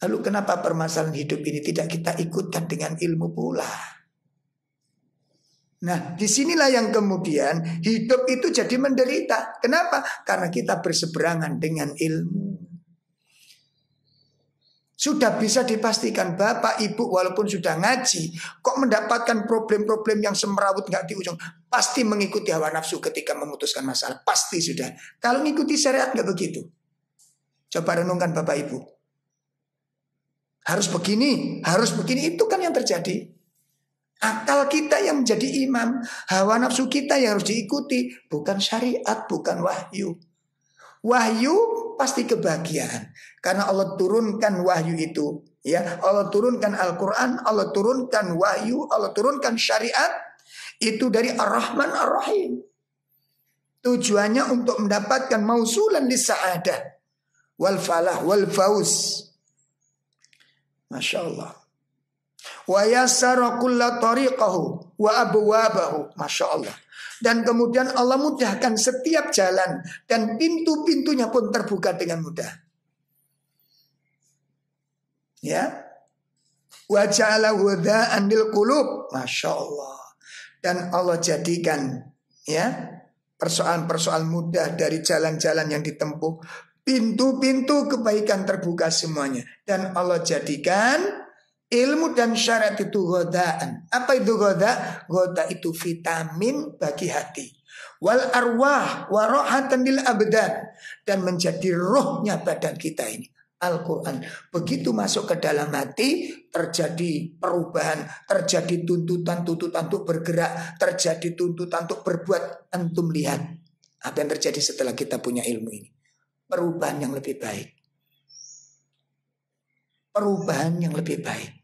Lalu kenapa permasalahan hidup ini tidak kita ikutkan dengan ilmu pula? Nah, disinilah yang kemudian hidup itu jadi menderita. Kenapa? Karena kita berseberangan dengan ilmu. Sudah bisa dipastikan bapak ibu walaupun sudah ngaji, kok mendapatkan problem-problem yang semerawut gak di ujung. Pasti mengikuti hawa nafsu ketika memutuskan masalah. Pasti sudah. Kalau mengikuti syariat gak begitu. Coba renungkan bapak ibu. Harus begini, harus begini. Itu kan yang terjadi. Akal kita yang menjadi imam, hawa nafsu kita yang harus diikuti. Bukan syariat, bukan wahyu. Wahyu pasti kebahagiaan, karena Allah turunkan wahyu itu, ya. Allah turunkan Al-Quran, Allah turunkan wahyu, Allah turunkan syariat itu dari Ar-Rahman Ar-Rahim. Tujuannya untuk mendapatkan mausulan lis-sa'adah wal falah wal fauz. Masya Allah. Wa yassara kulla tariqahu wa abwabahu. Masya Allah. Dan kemudian Allah mudahkan setiap jalan, dan pintu-pintunya pun terbuka dengan mudah. Ya. Wa ja'ala hudha'an lil qulub. Masya Allah. Dan Allah jadikan, ya, persoalan-persoalan mudah dari jalan-jalan yang ditempuh, pintu-pintu kebaikan terbuka semuanya. Dan Allah jadikan ilmu dan syariat itu ghodaan. Apa itu ghoda? Ghoda itu vitamin bagi hati. Wal arwah warohatan lil abdan, dan menjadi rohnya badan kita ini. Al-Quran begitu masuk ke dalam hati, terjadi perubahan, terjadi tuntutan untuk bergerak, terjadi tuntutan untuk berbuat. Antum lihat apa yang terjadi setelah kita punya ilmu ini. Perubahan yang lebih baik. Perubahan yang lebih baik.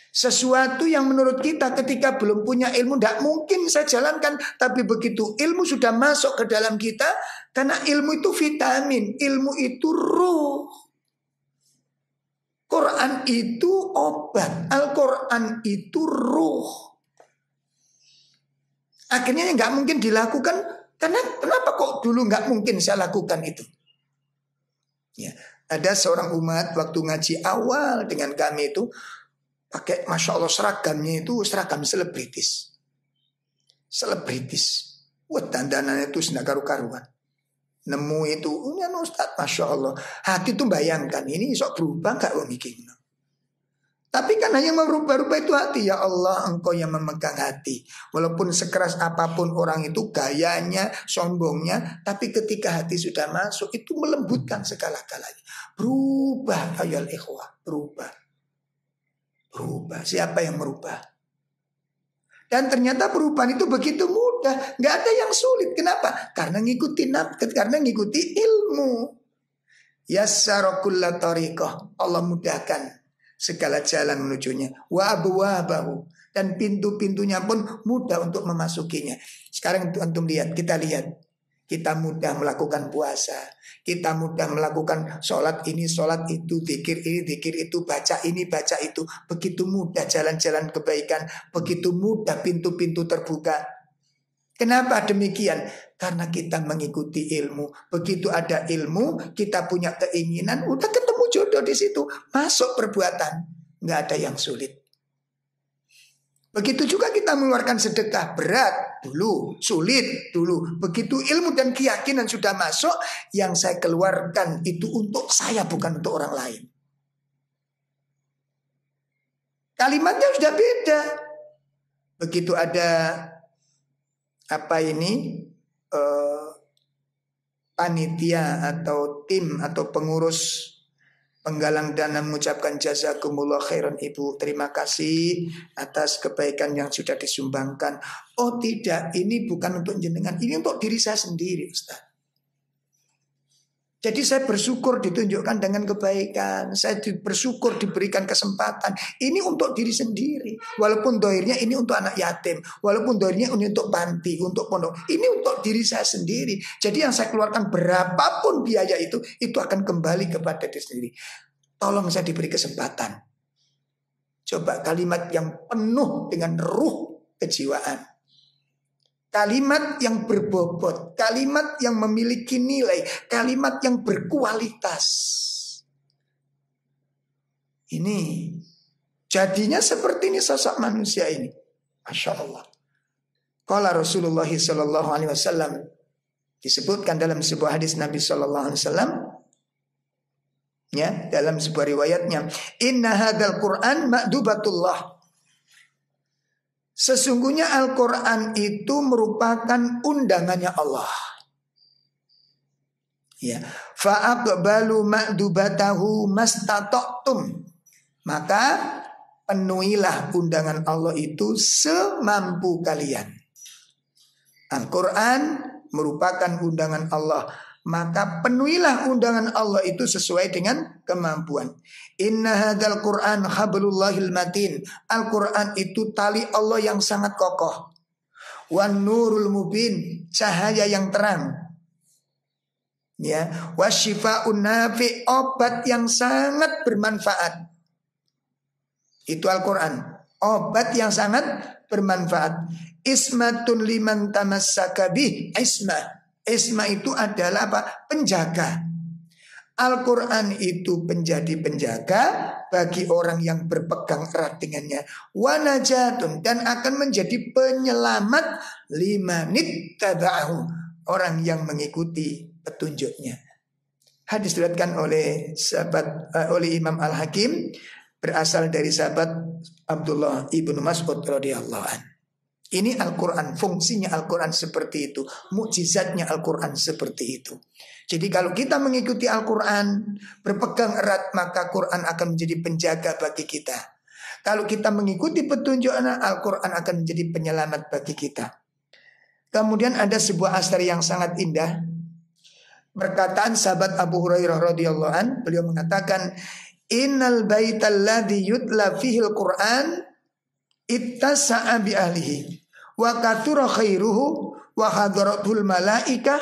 Sesuatu yang menurut kita ketika belum punya ilmu tidak mungkin saya jalankan, tapi begitu ilmu sudah masuk ke dalam kita, karena ilmu itu vitamin, ilmu itu ruh. Quran itu obat, Al-Quran itu ruh. Akhirnya nggak mungkin dilakukan Karena kenapa kok dulu nggak mungkin saya lakukan itu? Ya, ada seorang umat waktu ngaji awal dengan kami itu pakai, masya Allah, seragamnya itu seragam selebritis. Wah, dandanannya itu sudah karu-karuan. Nemu itu, Ustaz, masya Allah. Hati itu bayangkan, ini sok berubah nggak mikirnya. Tapi kan hanya merubah-rubah itu hati. Ya Allah, Engkau yang memegang hati. Walaupun sekeras apapun orang itu gayanya, sombongnya, tapi ketika hati sudah masuk, itu melembutkan segala-galanya. Berubah, ayol ikhwah, berubah. Siapa yang merubah? Dan ternyata perubahan itu begitu mudah, nggak ada yang sulit. Kenapa? Karena ngikuti ilmu. Yassara kulla tariqah. Allah mudahkan segala jalan menujunya. Wa abwabahu, dan pintu-pintunya pun mudah untuk memasukinya. Sekarang antum lihat, kita mudah melakukan puasa, kita mudah melakukan sholat ini, sholat itu, zikir ini, zikir itu, baca ini, baca itu. Begitu mudah jalan-jalan kebaikan, begitu mudah pintu-pintu terbuka. Kenapa demikian? Karena kita mengikuti ilmu. Begitu ada ilmu, kita punya keinginan, udah ketemu jodoh di situ, masuk perbuatan, nggak ada yang sulit. Begitu juga kita mengeluarkan sedekah, berat dulu, sulit dulu. Begitu ilmu dan keyakinan sudah masuk, yang saya keluarkan itu untuk saya, bukan untuk orang lain. Kalimatnya sudah beda. Begitu ada panitia atau tim atau pengurus penggalang dana mengucapkan jazakumullah khairan Ibu, terima kasih atas kebaikan yang sudah disumbangkan. Oh tidak, ini bukan untuk jenengan, ini untuk diri saya sendiri, Ustaz. Jadi saya bersyukur ditunjukkan dengan kebaikan, saya bersyukur diberikan kesempatan. Ini untuk diri sendiri. Walaupun dohirnya ini untuk anak yatim, walaupun dohirnya ini untuk panti, untuk pondok, ini untuk diri saya sendiri. Jadi yang saya keluarkan berapapun biaya itu akan kembali kepada diri sendiri. Tolong saya diberi kesempatan. Coba kalimat yang penuh dengan ruh kejiwaan. Kalimat yang berbobot, kalimat yang memiliki nilai, kalimat yang berkualitas. Ini jadinya seperti ini sosok manusia ini. Masya Allah. Qala Rasulullah sallallahu alaihi wasallam, disebutkan dalam sebuah hadis Nabi sallallahu alaihi wasallam, ya, dalam sebuah riwayatnya, inna hadzal Qur'an ma'dubatullah. Sesungguhnya Al-Quran itu merupakan undangannya Allah. Ya, fa'aqbalu ma'dubatahu mastata'tum. Maka penuhilah undangan Allah itu semampu kalian. Al-Quran merupakan undangan Allah, maka penuhilah undangan Allah itu sesuai dengan kemampuan. Inna hadzal Qur'an hablullahil matin. Al-Quran itu tali Allah yang sangat kokoh. Wan nurul mubin, cahaya yang terang. Ya, wasyifa'un nafi, obat yang sangat bermanfaat. Itu Al-Quran, obat yang sangat bermanfaat. Ismatun liman tamassaka bih. Isma itu adalah apa? Penjaga. Al-Quran itu menjadi penjaga bagi orang yang berpegang erat dengannya. Wanajatun, dan akan menjadi penyelamat limanit taba'ahu, orang yang mengikuti petunjuknya. Hadis diriwayatkan oleh Imam Al-Hakim, berasal dari sahabat Abdullah ibnu Mas'ud radhiyallahu anhu. Ini Al-Quran, fungsinya Al-Quran seperti itu, mukjizatnya Al-Quran seperti itu. Jadi kalau kita mengikuti Al-Quran, berpegang erat, maka Quran akan menjadi penjaga bagi kita. Kalau kita mengikuti petunjuk Al-Quran akan menjadi penyelamat bagi kita. Kemudian ada sebuah asar yang sangat indah. Perkataan sahabat Abu Hurairah radhiyallahu an, beliau mengatakan, innal baital ladzi yutla fihil Quran ittasa'a bi ahlihi wa kathura khairuhu wa hadaratul malaikah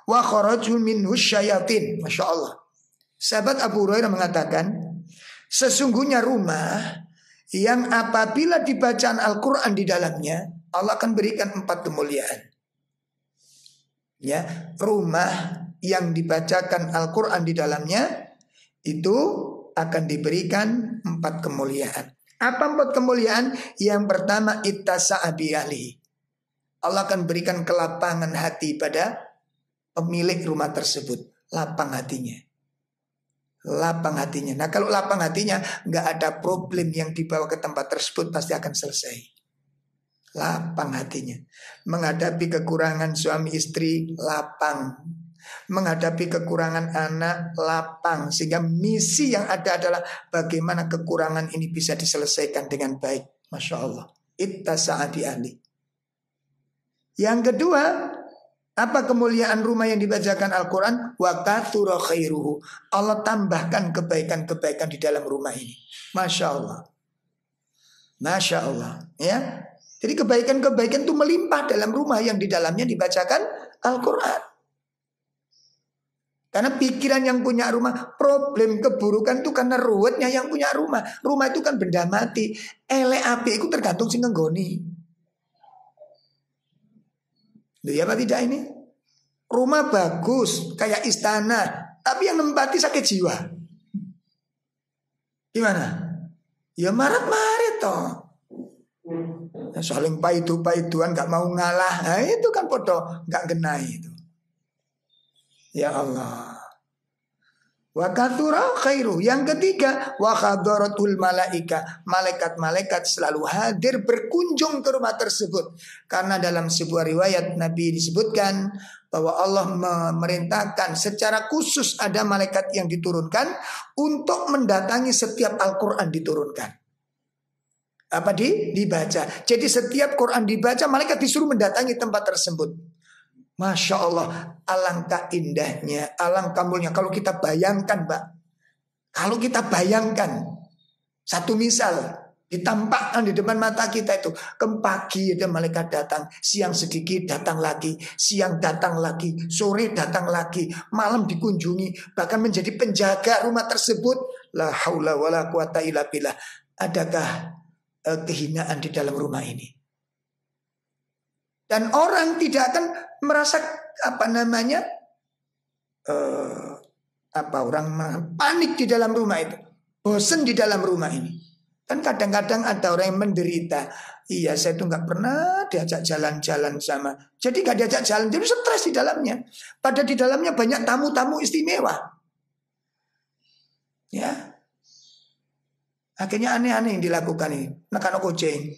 wa kharaju minhu syayatin. Masya Allah. Sahabat Abu Hurairah mengatakan, sesungguhnya rumah yang apabila dibacaan Al-Quran di dalamnya, Allah akan berikan 4 kemuliaan. Ya, rumah yang dibacakan Al-Quran di dalamnya itu akan diberikan 4 kemuliaan. Apa 4 kemuliaan? Yang pertama, ittasa'a bi ahlihi. Allah akan berikan kelapangan hati pada pemilik rumah tersebut. Lapang hatinya. Lapang hatinya. Nah, kalau lapang hatinya, nggak ada problem yang dibawa ke tempat tersebut pasti akan selesai. Lapang hatinya. Menghadapi kekurangan suami istri, lapang. Menghadapi kekurangan anak, lapang. Sehingga misi yang ada adalah bagaimana kekurangan ini bisa diselesaikan dengan baik. Masya Allah. Ittasa'a bi ahli. Yang kedua, apa kemuliaan rumah yang dibacakan Al-Quran? Wa kathura khairuhu. Allah tambahkan kebaikan-kebaikan di dalam rumah ini. Masya Allah. Masya Allah. Ya. Jadi kebaikan-kebaikan itu melimpah dalam rumah yang di dalamnya dibacakan Al-Quran. Karena pikiran yang punya rumah, problem keburukan itu karena ruwetnya yang punya rumah. Rumah itu kan benda mati. Elek api itu tergantung sing ngenggoni. Loh, ya apa tidak ini? Rumah bagus, kayak istana, tapi yang nempati sakit jiwa. Gimana? Ya marat-marit toh. Saling paidu-paiduan, gak mau ngalah. Nah itu kan podo gak genai itu. Ya Allah. Wa kathura khairu. Yang ketiga, wa khadaratul malaika. Malaikat-malaikat selalu hadir berkunjung ke rumah tersebut. Karena dalam sebuah riwayat Nabi disebutkan bahwa Allah memerintahkan secara khusus ada malaikat yang diturunkan untuk mendatangi setiap Al-Quran diturunkan. Apa dibaca. Jadi setiap Quran dibaca, malaikat disuruh mendatangi tempat tersebut. Masya Allah, alangkah indahnya, alangkah mulia. Kalau kita bayangkan, Mbak, kalau kita bayangkan satu misal ditampakkan di depan mata kita itu, ke pagi ada malaikat datang, siang sedikit datang lagi, siang datang lagi, sore datang lagi, malam dikunjungi, bahkan menjadi penjaga rumah tersebut. La haula wala quwata illa billah. Adakah kehinaan di dalam rumah ini? Dan orang tidak akan merasa orang panik di dalam rumah itu, bosan di dalam rumah ini. Kan kadang-kadang ada orang yang menderita. Iya, saya itu nggak pernah diajak jalan-jalan sama. Jadi nggak diajak jalan, jadi stres di dalamnya. Padahal di dalamnya banyak tamu-tamu istimewa. Ya, akhirnya aneh-aneh yang dilakukan ini. Nakano kucing.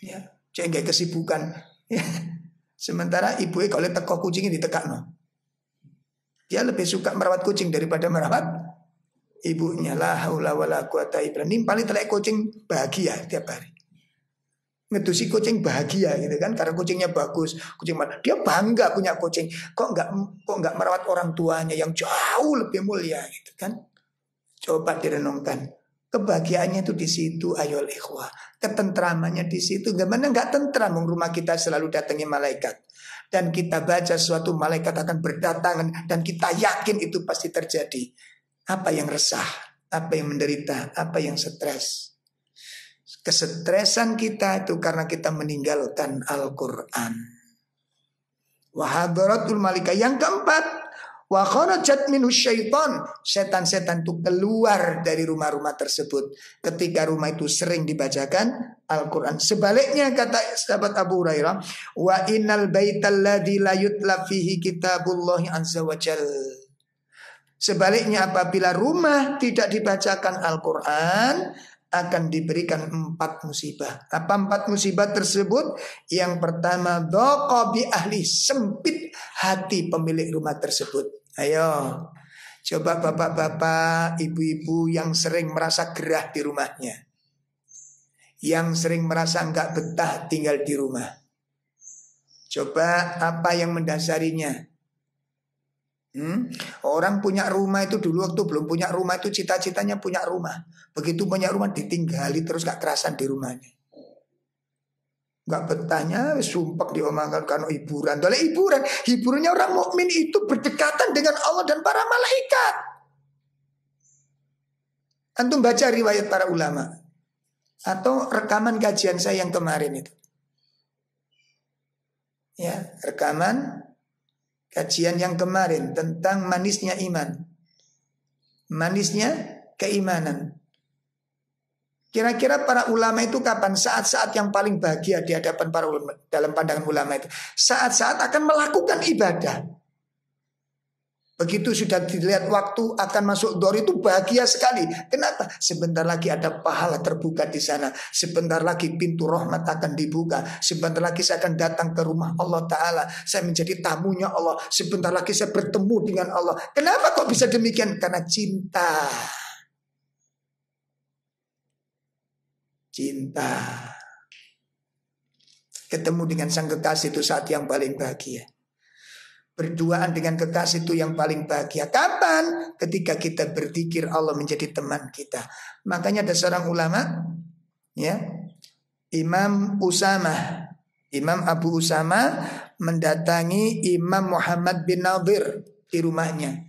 Ya. Cek gak kesibukan. Sementara ibu kalau teko kucingnya ditekakno. Dia lebih suka merawat kucing daripada merawat ibunya. La haula wala quwata illa billah. Nimpali telek kucing bahagia tiap hari. Ngedusi kucing bahagia gitu kan, karena kucingnya bagus, kucing mana? Dia bangga punya kucing. Kok enggak merawat orang tuanya yang jauh lebih mulia gitu kan? Coba direnungkan. Kebahagiaannya itu di situ, ayol ikhwah. Ketentramannya di situ. Gimana nggak tentram? Rumah kita selalu datangi malaikat. Dan kita baca suatu malaikat akan berdatangan. Dan kita yakin itu pasti terjadi. Apa yang resah? Apa yang menderita? Apa yang stres? Kesetresan kita itu karena kita meninggalkan Al-Quran. Wahadaratul malika. Yang keempat, wa kharajat minhu syaitan. Setan-setan itu keluar dari rumah-rumah tersebut ketika rumah itu sering dibacakan Al-Quran. Sebaliknya kata sahabat Abu Hurairah, wa innal baital ladzi la yutla fihi kitabullahi azza wa jal. Sebaliknya apabila rumah tidak dibacakan Al-Quran, akan diberikan 4 musibah. Apa 4 musibah tersebut? Yang pertama, dhaqa bi ahli, sempit hati pemilik rumah tersebut. Ayo, coba bapak-bapak, ibu-ibu yang sering merasa gerah di rumahnya, yang sering merasa enggak betah tinggal di rumah. Coba apa yang mendasarinya? Orang punya rumah itu dulu waktu belum punya rumah itu cita-citanya punya rumah. Begitu punya rumah ditinggali terus gak kerasan di rumahnya. Gak betahnya sumpah diomongkan karena hiburan. Oleh hiburannya orang mukmin itu berdekatan dengan Allah dan para malaikat. Antum baca riwayat para ulama atau rekaman kajian saya yang kemarin itu. Ya, rekaman kajian yang kemarin tentang manisnya iman, manisnya keimanan. Kira-kira para ulama itu kapan saat-saat yang paling bahagia di hadapan para ulama? Dalam pandangan ulama itu saat-saat akan melakukan ibadah. Begitu sudah dilihat waktu akan masuk dhuhr itu bahagia sekali. Kenapa? Sebentar lagi ada pahala terbuka di sana. Sebentar lagi pintu rahmat akan dibuka. Sebentar lagi saya akan datang ke rumah Allah Ta'ala. Saya menjadi tamunya Allah. Sebentar lagi saya bertemu dengan Allah. Kenapa kok bisa demikian? Karena cinta. Cinta. Ketemu dengan sang kekasih itu saat yang paling bahagia. Berduaan dengan kekasih itu yang paling bahagia. Kapan? Ketika kita berzikir, Allah menjadi teman kita. Makanya ada seorang ulama, ya, Imam Abu Usama mendatangi Imam Muhammad bin Nadir di rumahnya.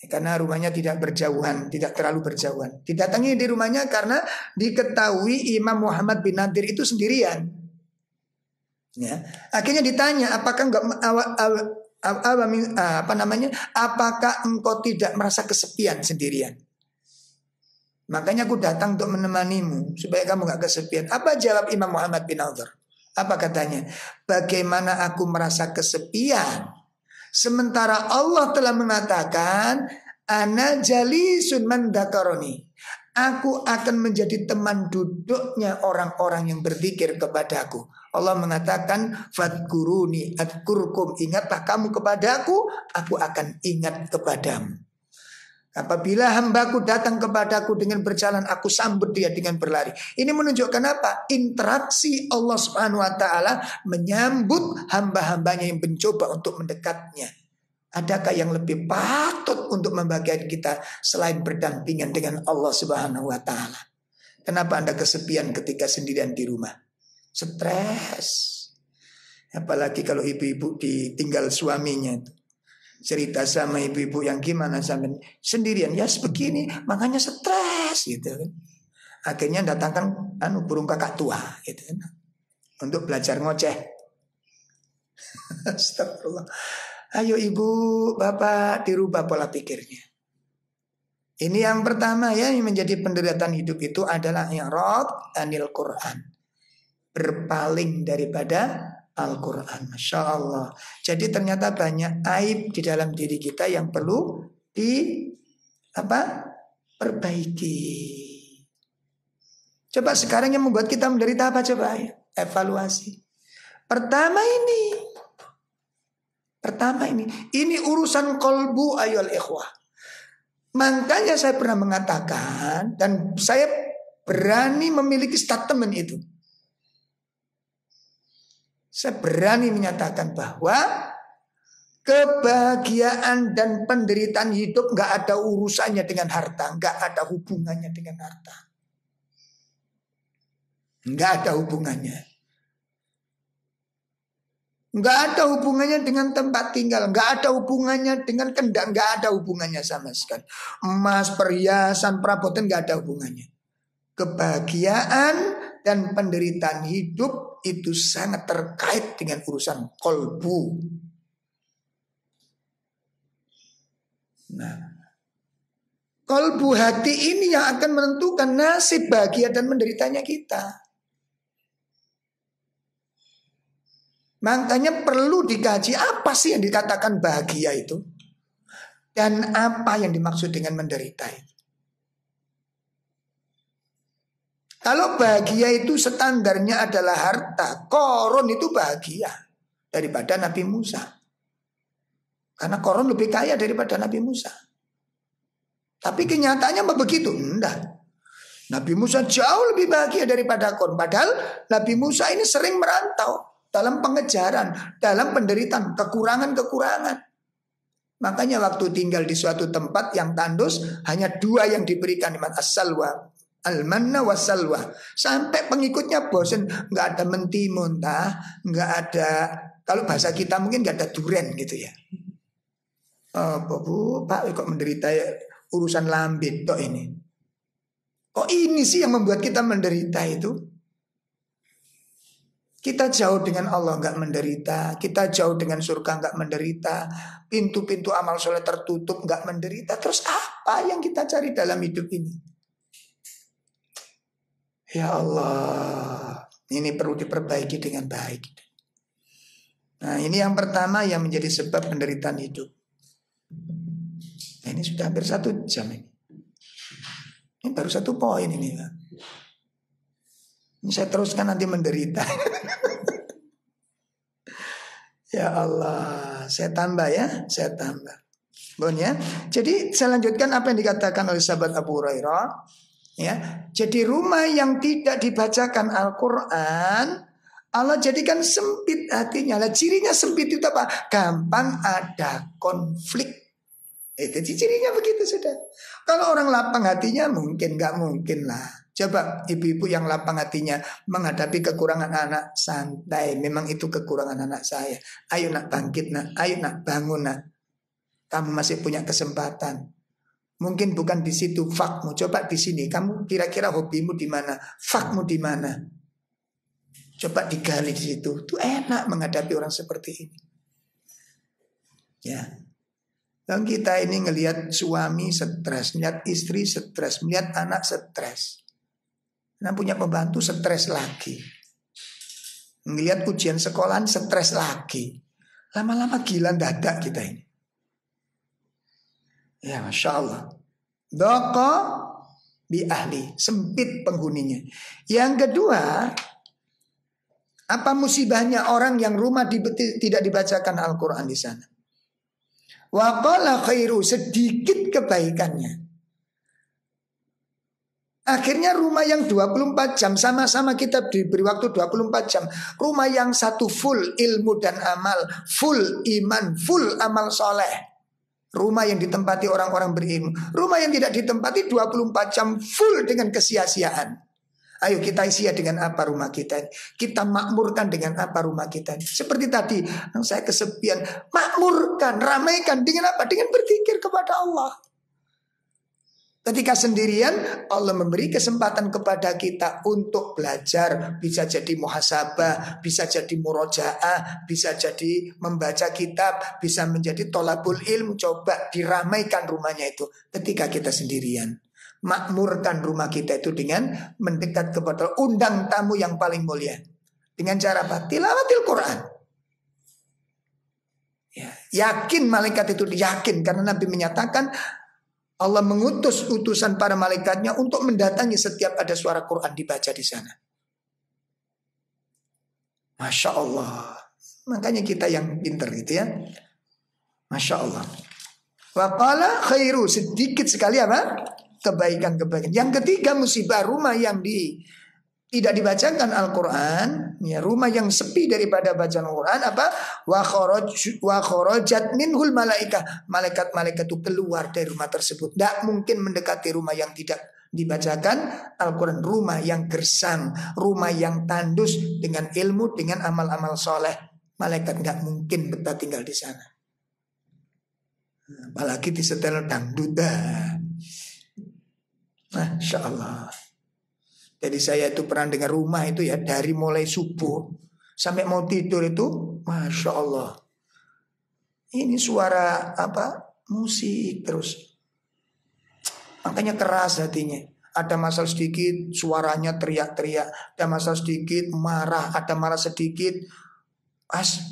Karena rumahnya tidak berjauhan, tidak terlalu berjauhan. Didatangi di rumahnya karena diketahui Imam Muhammad bin Nadir itu sendirian. Ya, akhirnya ditanya, apakah apakah engkau tidak merasa kesepian sendirian? Makanya aku datang untuk menemanimu supaya kamu gak kesepian. Apa jawab Imam Muhammad bin Nadir? Apa katanya? Bagaimana aku merasa kesepian sementara Allah telah mengatakan, ana jalisun man dzakaroni. Aku akan menjadi teman duduknya orang-orang yang berzikir kepadaku. Allah mengatakan, fadkuruni adkurkum. Ingatlah kamu kepadaku, aku akan ingat kepadamu. Apabila hambaku datang kepadaku dengan berjalan, aku sambut dia dengan berlari. Ini menunjukkan apa? Interaksi Allah Subhanahu wa taala menyambut hamba-hambanya yang mencoba untuk mendekatnya. Adakah yang lebih patut untuk membahagiakan kita selain berdampingan dengan Allah Subhanahu wa taala? Kenapa Anda kesepian ketika sendirian di rumah? Stres. Apalagi kalau ibu-ibu ditinggal suaminya. Cerita sama ibu-ibu yang gimana sampai sendirian, ya sebegini, makanya stres gitu kan. Akhirnya datangkan burung kakak tua gitu kan, untuk belajar ngoceh. Astagfirullah. Ayo ibu, bapak dirubah pola pikirnya. Ini yang pertama ya, yang menjadi penderitaan hidup itu adalah i'rad anil Quran. Berpaling daripada Al-Quran. Masya Allah. Jadi ternyata banyak aib di dalam diri kita yang perlu perbaiki. Coba sekarang yang membuat kita menderita apa? Coba ya, evaluasi. Pertama ini. Ini urusan kolbu ayyuhal ikhwah. Makanya saya pernah mengatakan, dan saya berani memiliki statement itu. Saya berani menyatakan bahwa kebahagiaan dan penderitaan hidup gak ada urusannya dengan harta. Gak ada hubungannya dengan harta. Gak ada hubungannya. Gak ada hubungannya dengan tempat tinggal. Gak ada hubungannya dengan kendak. Gak ada hubungannya sama sekali. Emas, perhiasan, perabotan gak ada hubungannya. Kebahagiaan dan penderitaan hidup itu sangat terkait dengan urusan kolbu. Nah, kolbu hati ini yang akan menentukan nasib bahagia dan menderitanya kita. Makanya perlu dikaji apa sih yang dikatakan bahagia itu, dan apa yang dimaksud dengan menderita itu. Kalau bahagia itu standarnya adalah harta, Qarun itu bahagia daripada Nabi Musa. Karena Qarun lebih kaya daripada Nabi Musa. Tapi kenyataannya begitu? Enggak. Nabi Musa jauh lebih bahagia daripada Qarun. Padahal Nabi Musa ini sering merantau dalam pengejaran, dalam penderitaan, kekurangan-kekurangan. Makanya waktu tinggal di suatu tempat yang tandus, hanya 2 yang diberikan, as-salwa, al-manna was-salwa. Sampai pengikutnya bosan, nggak ada mentimun, nggak ada, kalau bahasa kita mungkin nggak ada duren gitu ya. Oh, Pak kok menderita ya, urusan lambit kok ini. Kok ini sih yang membuat kita menderita itu? Kita jauh dengan Allah nggak menderita, kita jauh dengan surga nggak menderita, pintu-pintu amal soleh tertutup nggak menderita. Terus apa yang kita cari dalam hidup ini? Ya Allah, ini perlu diperbaiki dengan baik. Nah, ini yang pertama yang menjadi sebab penderitaan hidup. Nah, ini sudah hampir 1 jam ini. Ini baru 1 poin ini, Pak. Ini saya teruskan nanti menderita. Ya Allah, saya tambah ya, saya tambah. Bon ya. Jadi saya lanjutkan apa yang dikatakan oleh sahabat Abu Hurairah. Ya, jadi rumah yang tidak dibacakan Al-Quran, Allah jadikan sempit hatinya. Lah cirinya sempit itu apa? Gampang ada konflik. Jadi cirinya begitu sudah. Kalau orang lapang hatinya mungkin, nggak mungkin lah. Coba ibu-ibu yang lapang hatinya menghadapi kekurangan anak, santai. Memang itu kekurangan anak saya. Ayo nak bangkit nak, ayo nak bangun nak. Kamu masih punya kesempatan. Mungkin bukan di situ fakmu. Coba di sini. Kamu kira-kira hobimu di mana? Fakmu di mana? Coba digali di situ. Itu enak menghadapi orang seperti ini. Ya. Dan kita ini ngelihat suami stres, melihat istri stres, melihat anak stres. Nah punya pembantu stres lagi. Ngelihat ujian sekolahan stres lagi. Lama-lama gila dadak kita ini. Ya Masya Allah. Doko bi ahli. Sempit penghuninya. Yang kedua, apa musibahnya orang yang rumah tidak dibacakan Al-Quran di sana? Wa qala khairu, sedikit kebaikannya. Akhirnya rumah yang 24 jam, sama-sama kita diberi waktu 24 jam. Rumah yang satu full ilmu dan amal, full iman, full amal soleh. Rumah yang ditempati orang-orang berilmu. Rumah yang tidak ditempati 24 jam full dengan kesia-siaan. Ayo kita isi dengan apa rumah kita ini? Kita makmurkan dengan apa rumah kita ini? Seperti tadi, saya kesepian. Makmurkan, ramaikan dengan apa? Dengan berzikir kepada Allah. Ketika sendirian, Allah memberi kesempatan kepada kita untuk belajar. Bisa jadi muhasabah, bisa jadi murojaah, bisa jadi membaca kitab, bisa menjadi tolabul ilmu. Coba diramaikan rumahnya itu ketika kita sendirian. Makmurkan rumah kita itu dengan mendekat kepada undang tamu yang paling mulia. Dengan cara apa? Tilawatil Quran. Ya, yakin malaikat itu yakin karena Nabi menyatakan Allah mengutus utusan para malaikatnya untuk mendatangi setiap ada suara Quran dibaca di sana. Masya Allah. Makanya kita yang pintar gitu ya. Masya Allah. Wa qala khairu, sedikit sekali apa? Kebaikan-kebaikan. Yang ketiga musibah rumah yang tidak dibacakan Al-Quran, ya, rumah yang sepi daripada bacaan Al-Quran apa? Wa kharajat minhul malaikah. Malaikat-malaikat itu keluar dari rumah tersebut. Tidak mungkin mendekati rumah yang tidak dibacakan Al-Quran. Rumah yang gersang, rumah yang tandus dengan ilmu, dengan amal-amal soleh. Malaikat nggak mungkin betah tinggal di sana. Apalagi di setel dangdutan. Masya Allah. Jadi saya itu pernah dengar rumah itu ya dari mulai subuh sampai mau tidur itu, Masya Allah. Ini suara apa? Musik terus. Makanya keras hatinya. Ada masalah sedikit suaranya teriak-teriak. Ada masalah sedikit marah. Ada marah sedikit.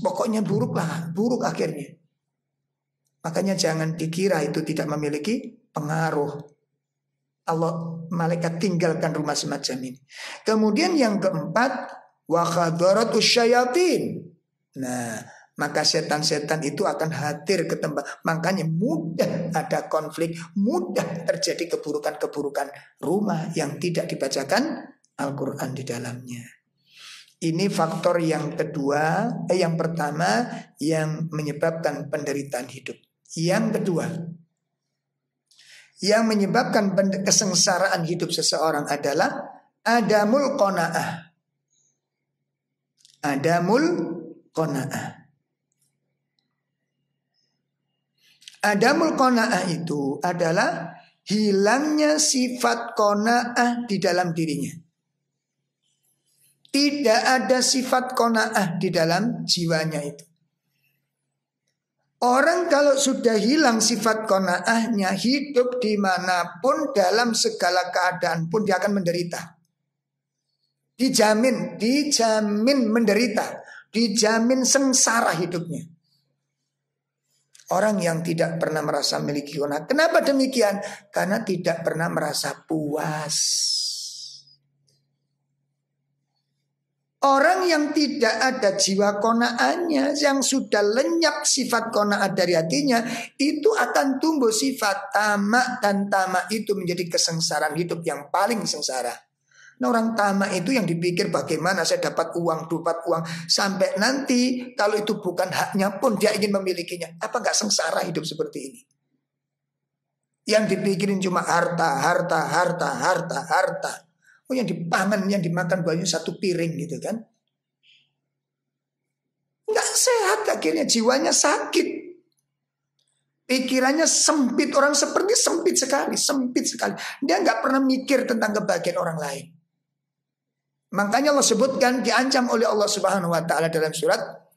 Pokoknya buruk lah. Buruk akhirnya. Makanya jangan dikira itu tidak memiliki pengaruh. Allah malaikat tinggalkan rumah semacam ini. Kemudian yang keempat, wa khadaratus syayatin. Nah, maka setan-setan itu akan hadir ke tempat. Makanya mudah ada konflik, mudah terjadi keburukan-keburukan rumah yang tidak dibacakan Al-Quran di dalamnya. Ini faktor yang kedua, yang pertama yang menyebabkan penderitaan hidup. Yang kedua, yang menyebabkan kesengsaraan hidup seseorang adalah adamul qanaah. Adamul qanaah. Adamul qanaah itu adalah hilangnya sifat qanaah di dalam dirinya. Tidak ada sifat qanaah di dalam jiwanya itu. Orang kalau sudah hilang sifat qanaahnya, hidup dimanapun dalam segala keadaan pun dia akan menderita. Dijamin menderita, dijamin sengsara hidupnya. Orang yang tidak pernah merasa memiliki qanaah. Kenapa demikian? Karena tidak pernah merasa puas. Orang yang tidak ada jiwa qanaahnya, yang sudah lenyap sifat qanaah dari hatinya, itu akan tumbuh sifat tamak, dan tamak itu menjadi kesengsaraan hidup yang paling sengsara. Nah, orang tamak itu yang dipikir bagaimana saya dapat uang, sampai nanti kalau itu bukan haknya pun dia ingin memilikinya. Apa nggak sengsara hidup seperti ini? Yang dipikirin cuma harta. Oh, yang dipangan, yang dimakan banyak satu piring gitu kan. Nggak sehat akhirnya, jiwanya sakit. Pikirannya sempit, orang seperti sempit sekali. Dia nggak pernah mikir tentang kebahagiaan orang lain. Makanya Allah sebutkan, diancam oleh Allah Subhanahu wa taala dalam surat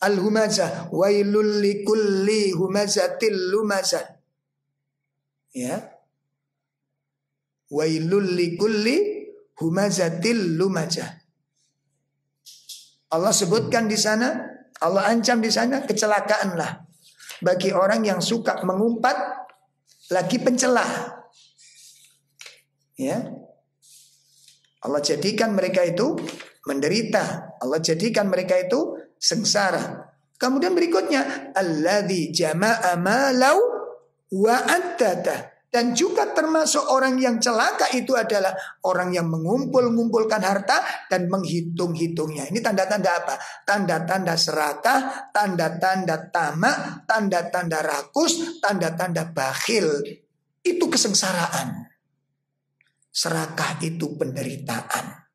Al-Humazah, wailul likulli humazatil lumazah. Ya. Wailul likulli humazatil lumazah. Allah sebutkan di sana, Allah ancam di sana, kecelakaanlah bagi orang yang suka mengumpat lagi pencela. Ya. Allah jadikan mereka itu menderita. Allah jadikan mereka itu sengsara. Kemudian berikutnya, alladzi jama'a malau wa addada. Dan juga termasuk orang yang celaka itu adalah orang yang mengumpulkan harta dan menghitung-hitungnya. Ini tanda-tanda apa? Tanda-tanda serakah, tanda-tanda tamak, tanda-tanda rakus, tanda-tanda bakhil. Itu kesengsaraan. Serakah itu penderitaan.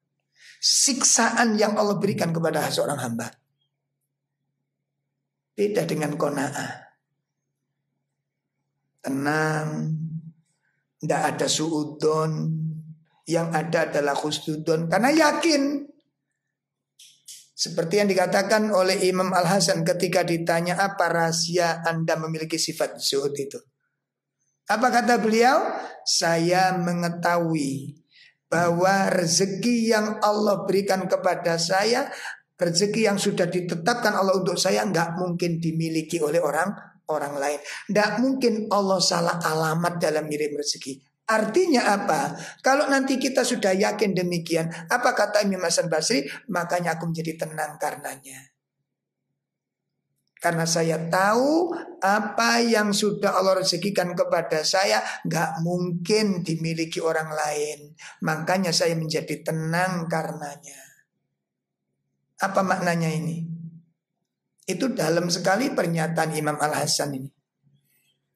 Siksaan yang Allah berikan kepada seorang hamba. Beda dengan qanaah. Tenang. Tidak ada suudon. Yang ada adalah khusnudon. Karena yakin. Seperti yang dikatakan oleh Imam Al-Hasan ketika ditanya apa rahasia Anda memiliki sifat zuhud itu. Apa kata beliau? Saya mengetahui bahwa rezeki yang Allah berikan kepada saya, rezeki yang sudah ditetapkan Allah untuk saya, nggak mungkin dimiliki oleh orang lain. Tidak mungkin Allah salah alamat dalam ngirim rezeki. Artinya apa? Kalau nanti kita sudah yakin demikian, apa kata Imam Hasan Basri? Makanya aku menjadi tenang karenanya. Karena saya tahu apa yang sudah Allah rezekikan kepada saya nggak mungkin dimiliki orang lain. Makanya saya menjadi tenang karenanya. Apa maknanya ini? Itu dalam sekali pernyataan Imam Al-Hasan ini.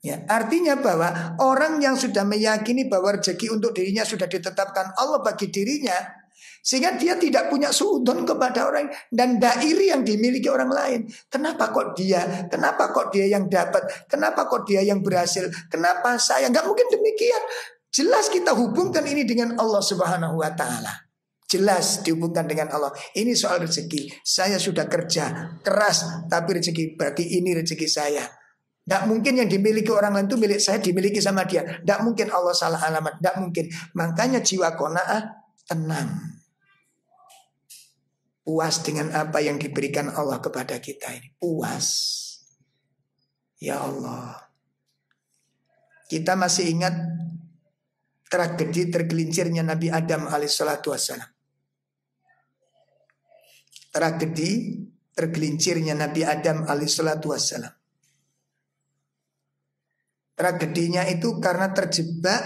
Ya, artinya bahwa orang yang sudah meyakini bahwa rezeki untuk dirinya sudah ditetapkan Allah bagi dirinya, sehingga dia tidak punya suudon kepada orang dan dairi yang dimiliki orang lain. Kenapa kok dia? Kenapa kok dia yang dapat? Kenapa kok dia yang berhasil? Kenapa saya? Nggak mungkin demikian. Jelas kita hubungkan ini dengan Allah Subhanahu wa taala. Jelas dihubungkan dengan Allah. Ini soal rezeki. Saya sudah kerja keras, tapi rezeki berarti ini rezeki saya. Tidak mungkin yang dimiliki orang lain itu milik saya, dimiliki sama dia. Tidak mungkin Allah salah alamat. Tidak mungkin. Makanya jiwa qanaah tenang. Puas dengan apa yang diberikan Allah kepada kita ini. Puas. Ya Allah. Kita masih ingat tragedi tergelincirnya Nabi Adam alaihissalatu wassalam. Tragedi tergelincirnya Nabi Adam alaihissalatu wassalam. Tragedinya itu karena terjebak,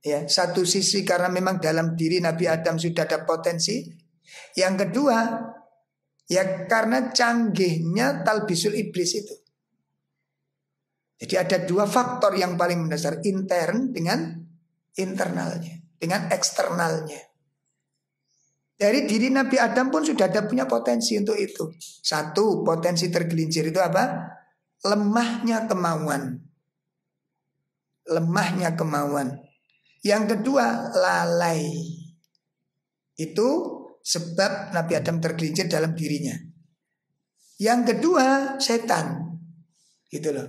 ya, satu sisi karena memang dalam diri Nabi Adam sudah ada potensi. Yang kedua, ya karena canggihnya talbisul iblis itu. Jadi ada dua faktor yang paling mendasar, intern dengan internalnya, dengan eksternalnya. Dari diri Nabi Adam pun sudah ada punya potensi untuk itu. Satu, potensi tergelincir itu apa? Lemahnya kemauan. Lemahnya kemauan. Yang kedua, lalai. Itu sebab Nabi Adam tergelincir dalam dirinya. Yang kedua, setan. Gitu loh.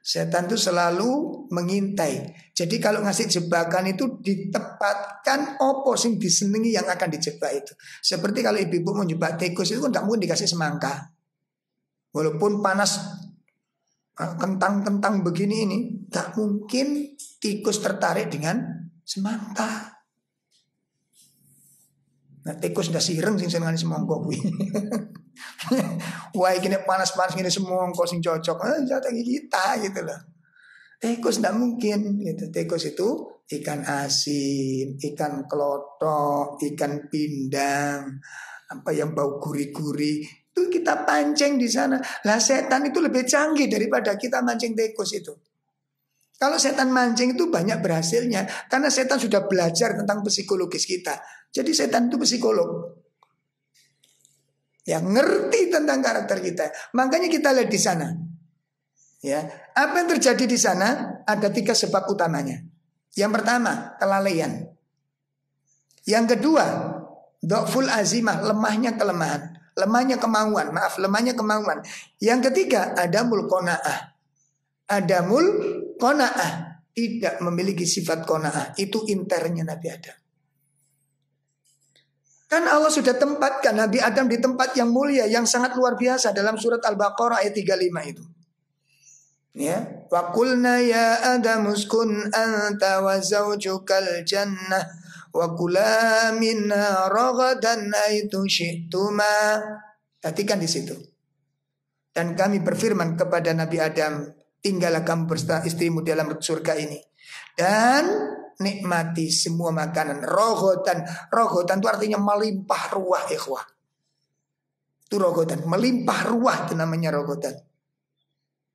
Setan itu selalu mengintai. Jadi kalau ngasih jebakan itu ditempatkan opo sing disenengi yang akan dijebak itu. Seperti kalau ibu-ibu mau jebak tikus itu kan tidak mungkin dikasih semangka. Walaupun panas kentang-kentang begini ini, tak mungkin tikus tertarik dengan semangka. Nah tikus ndak sireng sing senengane semangka kuwi. Wah ini panas-panas gini semangka sing cocok. Jatah kita gitu loh. Tikus ndak mungkin gitu. Tikus itu ikan asin, ikan kelotok, ikan pindang, apa yang bau gurih-gurih. Itu kita pancing di sana. Lah setan itu lebih canggih daripada kita mancing tikus itu. Kalau setan mancing itu banyak berhasilnya karena setan sudah belajar tentang psikologis kita. Jadi setan itu psikolog yang ngerti tentang karakter kita. Makanya kita lihat di sana. Ya, apa yang terjadi di sana? Ada 3 sebab utamanya. Yang pertama, kelalaian. Yang kedua, dhaful azimah, lemahnya kelemahan. Lemahnya kemauan, lemahnya kemauan. Yang ketiga, adamul qanaah. Adamul qanaah, tidak memiliki sifat qanaah. Itu internnya Nabi Adam. Kan Allah sudah tempatkan Nabi Adam di tempat yang mulia, yang sangat luar biasa dalam surat Al-Baqarah ayat 35 itu. Ya, wa qulna ya Adam uskun anta wa zawjukal jannah wa kula minna ragadan aitu syi'tuma. Perhatikan di situ. Dan kami berfirman kepada Nabi Adam, tinggallah kamu bersama istrimu dalam surga ini dan nikmati semua makanan. Rogotan itu artinya melimpah ruah, ikhwah. Itu rogotan, melimpah ruah itu namanya rogotan.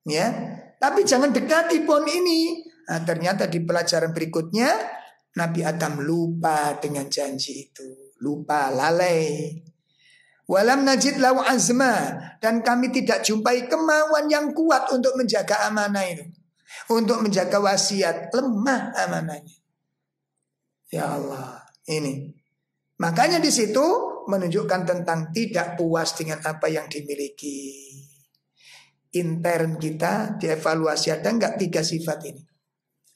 Ya, tapi jangan dekati pohon ini. Nah, ternyata di pelajaran berikutnya Nabi Adam lupa dengan janji itu, lupa, lalai. Walam najid lahu azma, dan kami tidak jumpai kemauan yang kuat untuk menjaga amanah itu, untuk menjaga wasiat. Lemah amanahnya. Ya Allah, ini. Makanya di situ menunjukkan tentang tidak puas dengan apa yang dimiliki. Intern kita dievaluasi, ada enggak 3 sifat ini?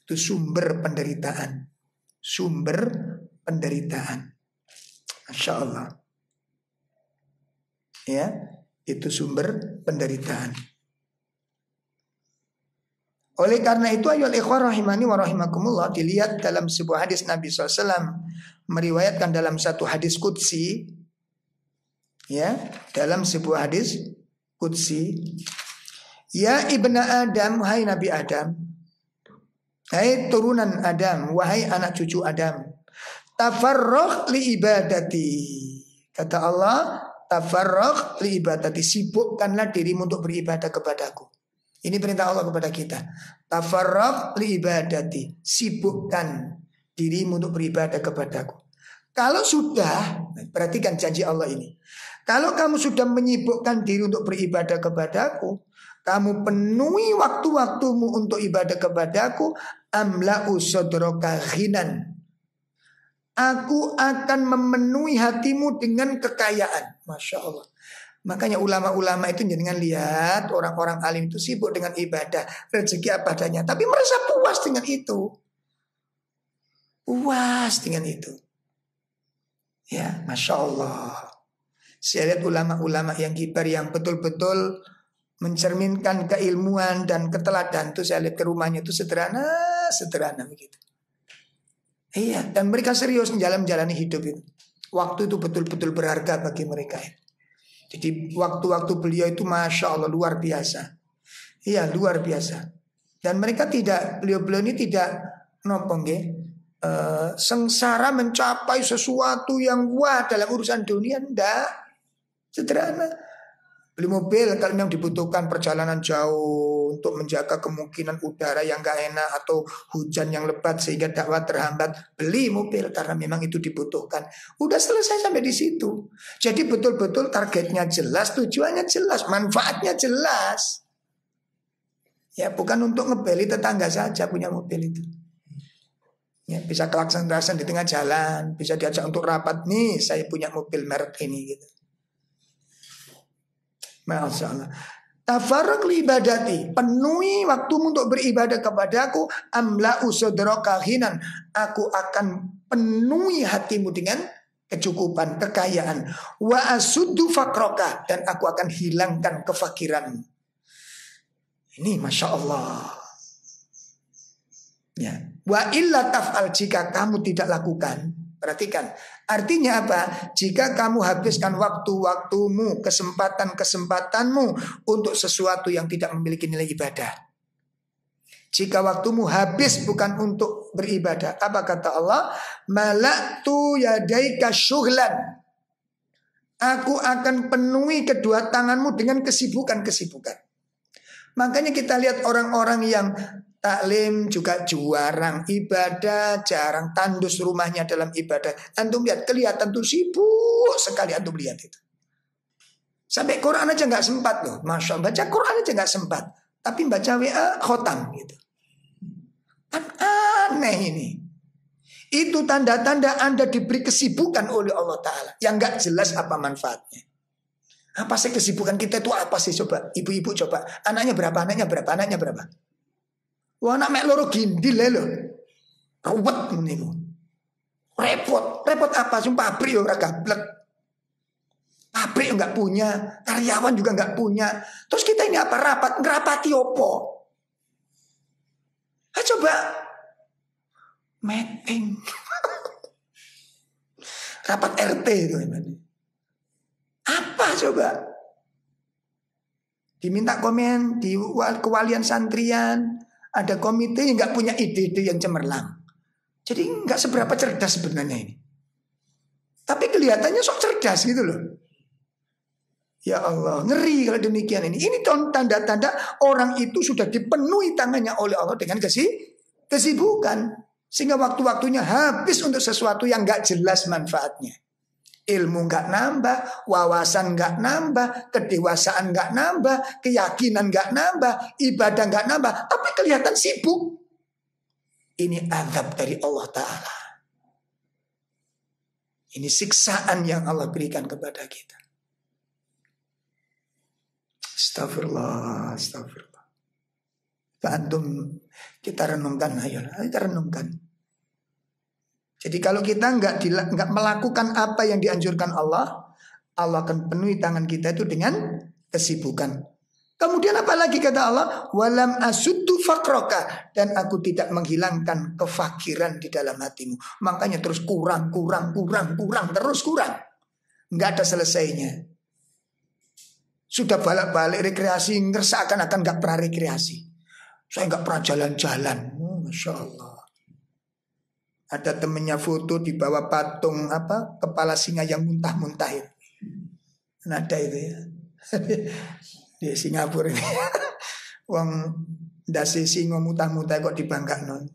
Itu sumber penderitaan. Sumber penderitaan. Masya Allah. Ya, itu sumber penderitaan. Oleh karena itu ayyuhal ikhwah rahimani wa rahimakumullah, dilihat dalam sebuah hadis Nabi SAW meriwayatkan dalam satu hadis qudsi. Ya, dalam sebuah hadis qudsi, ya ibna Adam, hai Nabi Adam, hai turunan Adam, wahai anak cucu Adam, tafarragh li ibadati. Kata Allah, tafarragh li ibadati, sibukkanlah dirimu untuk beribadah kepadaku. Ini perintah Allah kepada kita. Tafarragh li ibadati, sibukkan dirimu untuk beribadah kepadaku. Kalau sudah, perhatikan janji Allah ini. Kalau kamu sudah menyibukkan diri untuk beribadah kepadaku, kamu penuhi waktu-waktumu untuk ibadah kepadaku, amla'u sadraka ghinan, aku akan memenuhi hatimu dengan kekayaan. Masya Allah. Makanya ulama-ulama itu jangan lihat orang-orang alim itu sibuk dengan ibadah, rezeki apa adanya, tapi merasa puas dengan itu. Puas dengan itu. Ya, Masya Allah. Saya lihat ulama-ulama yang kibar, yang betul-betul mencerminkan keilmuan dan keteladan itu, saya lihat ke rumahnya itu sederhana begitu. Iya, dan mereka serius menjalani hidup itu. Waktu itu betul-betul berharga bagi mereka. Jadi waktu-waktu beliau itu Masya Allah luar biasa. Iya, luar biasa. Dan mereka tidak, beliau-beliau ini tidak sengsara mencapai sesuatu yang wah dalam urusan dunia. Enggak, sederhana. Beli mobil kalau memang dibutuhkan perjalanan jauh untuk menjaga kemungkinan udara yang gak enak atau hujan yang lebat sehingga dakwah terhambat, beli mobil karena memang itu dibutuhkan. Udah selesai sampai di situ. Jadi betul-betul targetnya jelas, tujuannya jelas, manfaatnya jelas. Ya, bukan untuk ngebeli tetangga saja punya mobil itu. Ya, bisa kelakson-kelakson di tengah jalan, bisa diajak untuk rapat, nih saya punya mobil merek ini gitu. Masya Allah. Tafarraq li ibadati, penuhi waktumu untuk beribadah kepadaku. Amla usadraka ghinan, aku akan penuhi hatimu dengan kecukupan, kekayaan. Wa asuddu faqraka, dan aku akan hilangkan kefakiranmu. Ini Masya Allah. Ya. Wa illa taf'al, jika kamu tidak lakukan, perhatikan, artinya apa? Jika kamu habiskan waktu-waktumu, kesempatan-kesempatanmu untuk sesuatu yang tidak memiliki nilai ibadah. Jika waktumu habis bukan untuk beribadah, apa kata Allah? Mala'tu yadaika syughlan, aku akan penuhi kedua tanganmu dengan kesibukan-kesibukan. Makanya kita lihat orang-orang yang taklim juga jarang ibadah, jarang tandus rumahnya dalam ibadah. Antum lihat, kelihatan tuh sibuk sekali, antum lihat itu. Sampai Quran aja nggak sempat loh, Masya Allah, baca Quran aja nggak sempat. Tapi baca WA khotam gitu. Kan aneh ini. Itu tanda-tanda Anda diberi kesibukan oleh Allah Ta'ala yang nggak jelas apa manfaatnya. Apa sih kesibukan kita itu apa sih, coba? Ibu-ibu coba, anaknya berapa, anaknya berapa, anaknya berapa? Wah, anak mek loro gindil lho. Ruwet niku. Repot apa? Sumpah pabrik ora gablek. Pabrik enggak punya, karyawan juga enggak punya. Terus kita ini apa, rapat, ngerapati opo? Coba meeting. Rapat RT itu gimana? Apa coba? Diminta komen di kewalian santrian, ada komite yang nggak punya ide-ide yang cemerlang. Jadi nggak seberapa cerdas sebenarnya ini. Tapi kelihatannya sok cerdas gitu loh. Ya Allah, ngeri kalau demikian ini. Ini tanda-tanda orang itu sudah dipenuhi tangannya oleh Allah dengan kesibukan. Sehingga waktu-waktunya habis untuk sesuatu yang nggak jelas manfaatnya. Ilmu nggak nambah, wawasan nggak nambah, kedewasaan nggak nambah, keyakinan nggak nambah, ibadah nggak nambah, tapi kelihatan sibuk. Ini azab dari Allah Ta'ala. Ini siksaan yang Allah berikan kepada kita. Astagfirullah, astagfirullah. Antum, kita renungkan, ayo kita renungkan. Jadi kalau kita nggak melakukan apa yang dianjurkan Allah, Allah akan penuhi tangan kita itu dengan kesibukan. Kemudian apa lagi kata Allah? Walam asuddu faqraka, dan aku tidak menghilangkan kefakiran di dalam hatimu. Makanya terus kurang, terus kurang. Nggak ada selesainya. Sudah balik-balik rekreasi, ngerasa akan nggak pernah rekreasi. Saya nggak pernah jalan-jalan. Masya Allah. Ada temennya foto di bawah patung apa, kepala singa yang muntah-muntah itu. Ada itu ya. Di Singapura ini. Wong ndase singa muntah-muntah kok dibangkakno.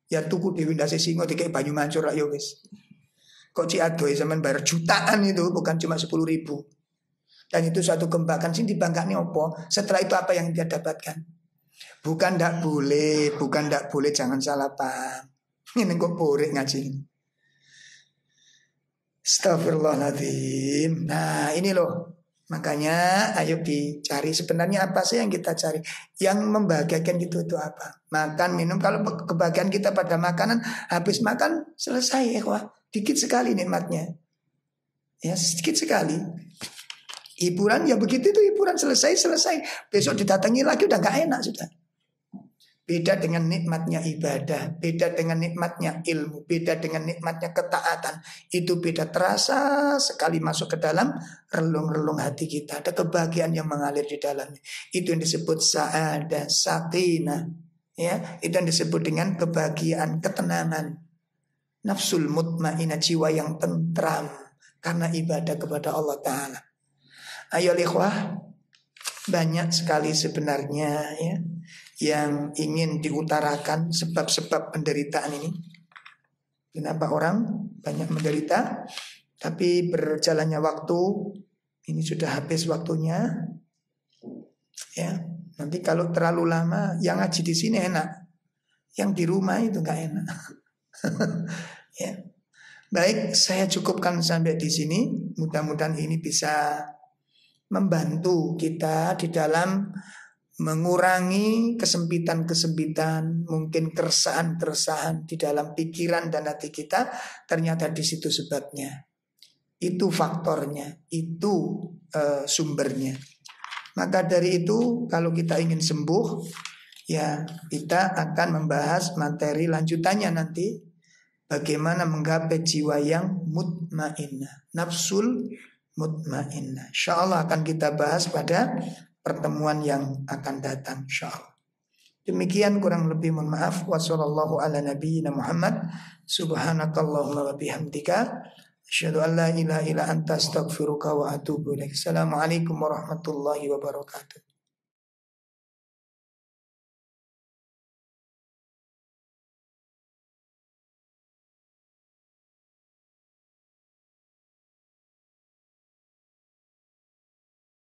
Ya tuku dhewe ndase singa dikek banyu mancur ra ya wis. Kok ciadoe sampean bayar jutaan itu, bukan cuma 10.000. Dan itu suatu kebanggaan sing dibangkakne opo? Setelah itu apa yang dia dapatkan? Bukan ndak boleh, jangan salah paham. Ini kok borek ngaji. Astagfirullahaladzim. Nah ini loh. Makanya ayo dicari sebenarnya apa sih yang kita cari. Yang membahagiakan itu apa? Makan, minum. Kalau kebahagiaan kita pada makanan, habis makan selesai ya. Dikit sekali nikmatnya. Ya sedikit sekali. Hiburan ya begitu itu, hiburan selesai. Besok didatangi lagi udah gak enak sudah. Beda dengan nikmatnya ibadah, beda dengan nikmatnya ilmu, beda dengan nikmatnya ketaatan. Itu beda, terasa sekali masuk ke dalam relung-relung hati kita. Ada kebahagiaan yang mengalir di dalamnya. Itu yang disebut sa'adah, sakinah. Ya, itu yang disebut dengan kebahagiaan, ketenangan. Nafsul mutmainah, jiwa yang tentram karena ibadah kepada Allah Ta'ala. Ayo ikhwah, banyak sekali sebenarnya ya yang ingin diutarakan sebab-sebab penderitaan ini. Kenapa orang banyak menderita? Tapi berjalannya waktu, ini sudah habis waktunya. Ya, nanti kalau terlalu lama, yang ngaji di sini enak, yang di rumah itu nggak enak. Ya. Baik, saya cukupkan sampai di sini. Mudah-mudahan ini bisa membantu kita di dalam mengurangi kesempitan-kesempitan, mungkin keresahan-keresahan di dalam pikiran dan hati kita. Ternyata di situ sebabnya, itu faktornya, itu sumbernya. Maka dari itu, kalau kita ingin sembuh, ya kita akan membahas materi lanjutannya nanti. Bagaimana menggapai jiwa yang mutmainnah, nafsul mutmainnah. InsyaAllah akan kita bahas pada pertemuan yang akan datang, InsyaAllah. Demikian kurang lebih mohon maaf. Wassallallahu ala nabiyyina Muhammad. Subhanakallahumma wa bihamdika asyhadu an la ilaha illa anta astaghfiruka wa atubu ilaik. Assalamualaikum warahmatullahi wabarakatuh.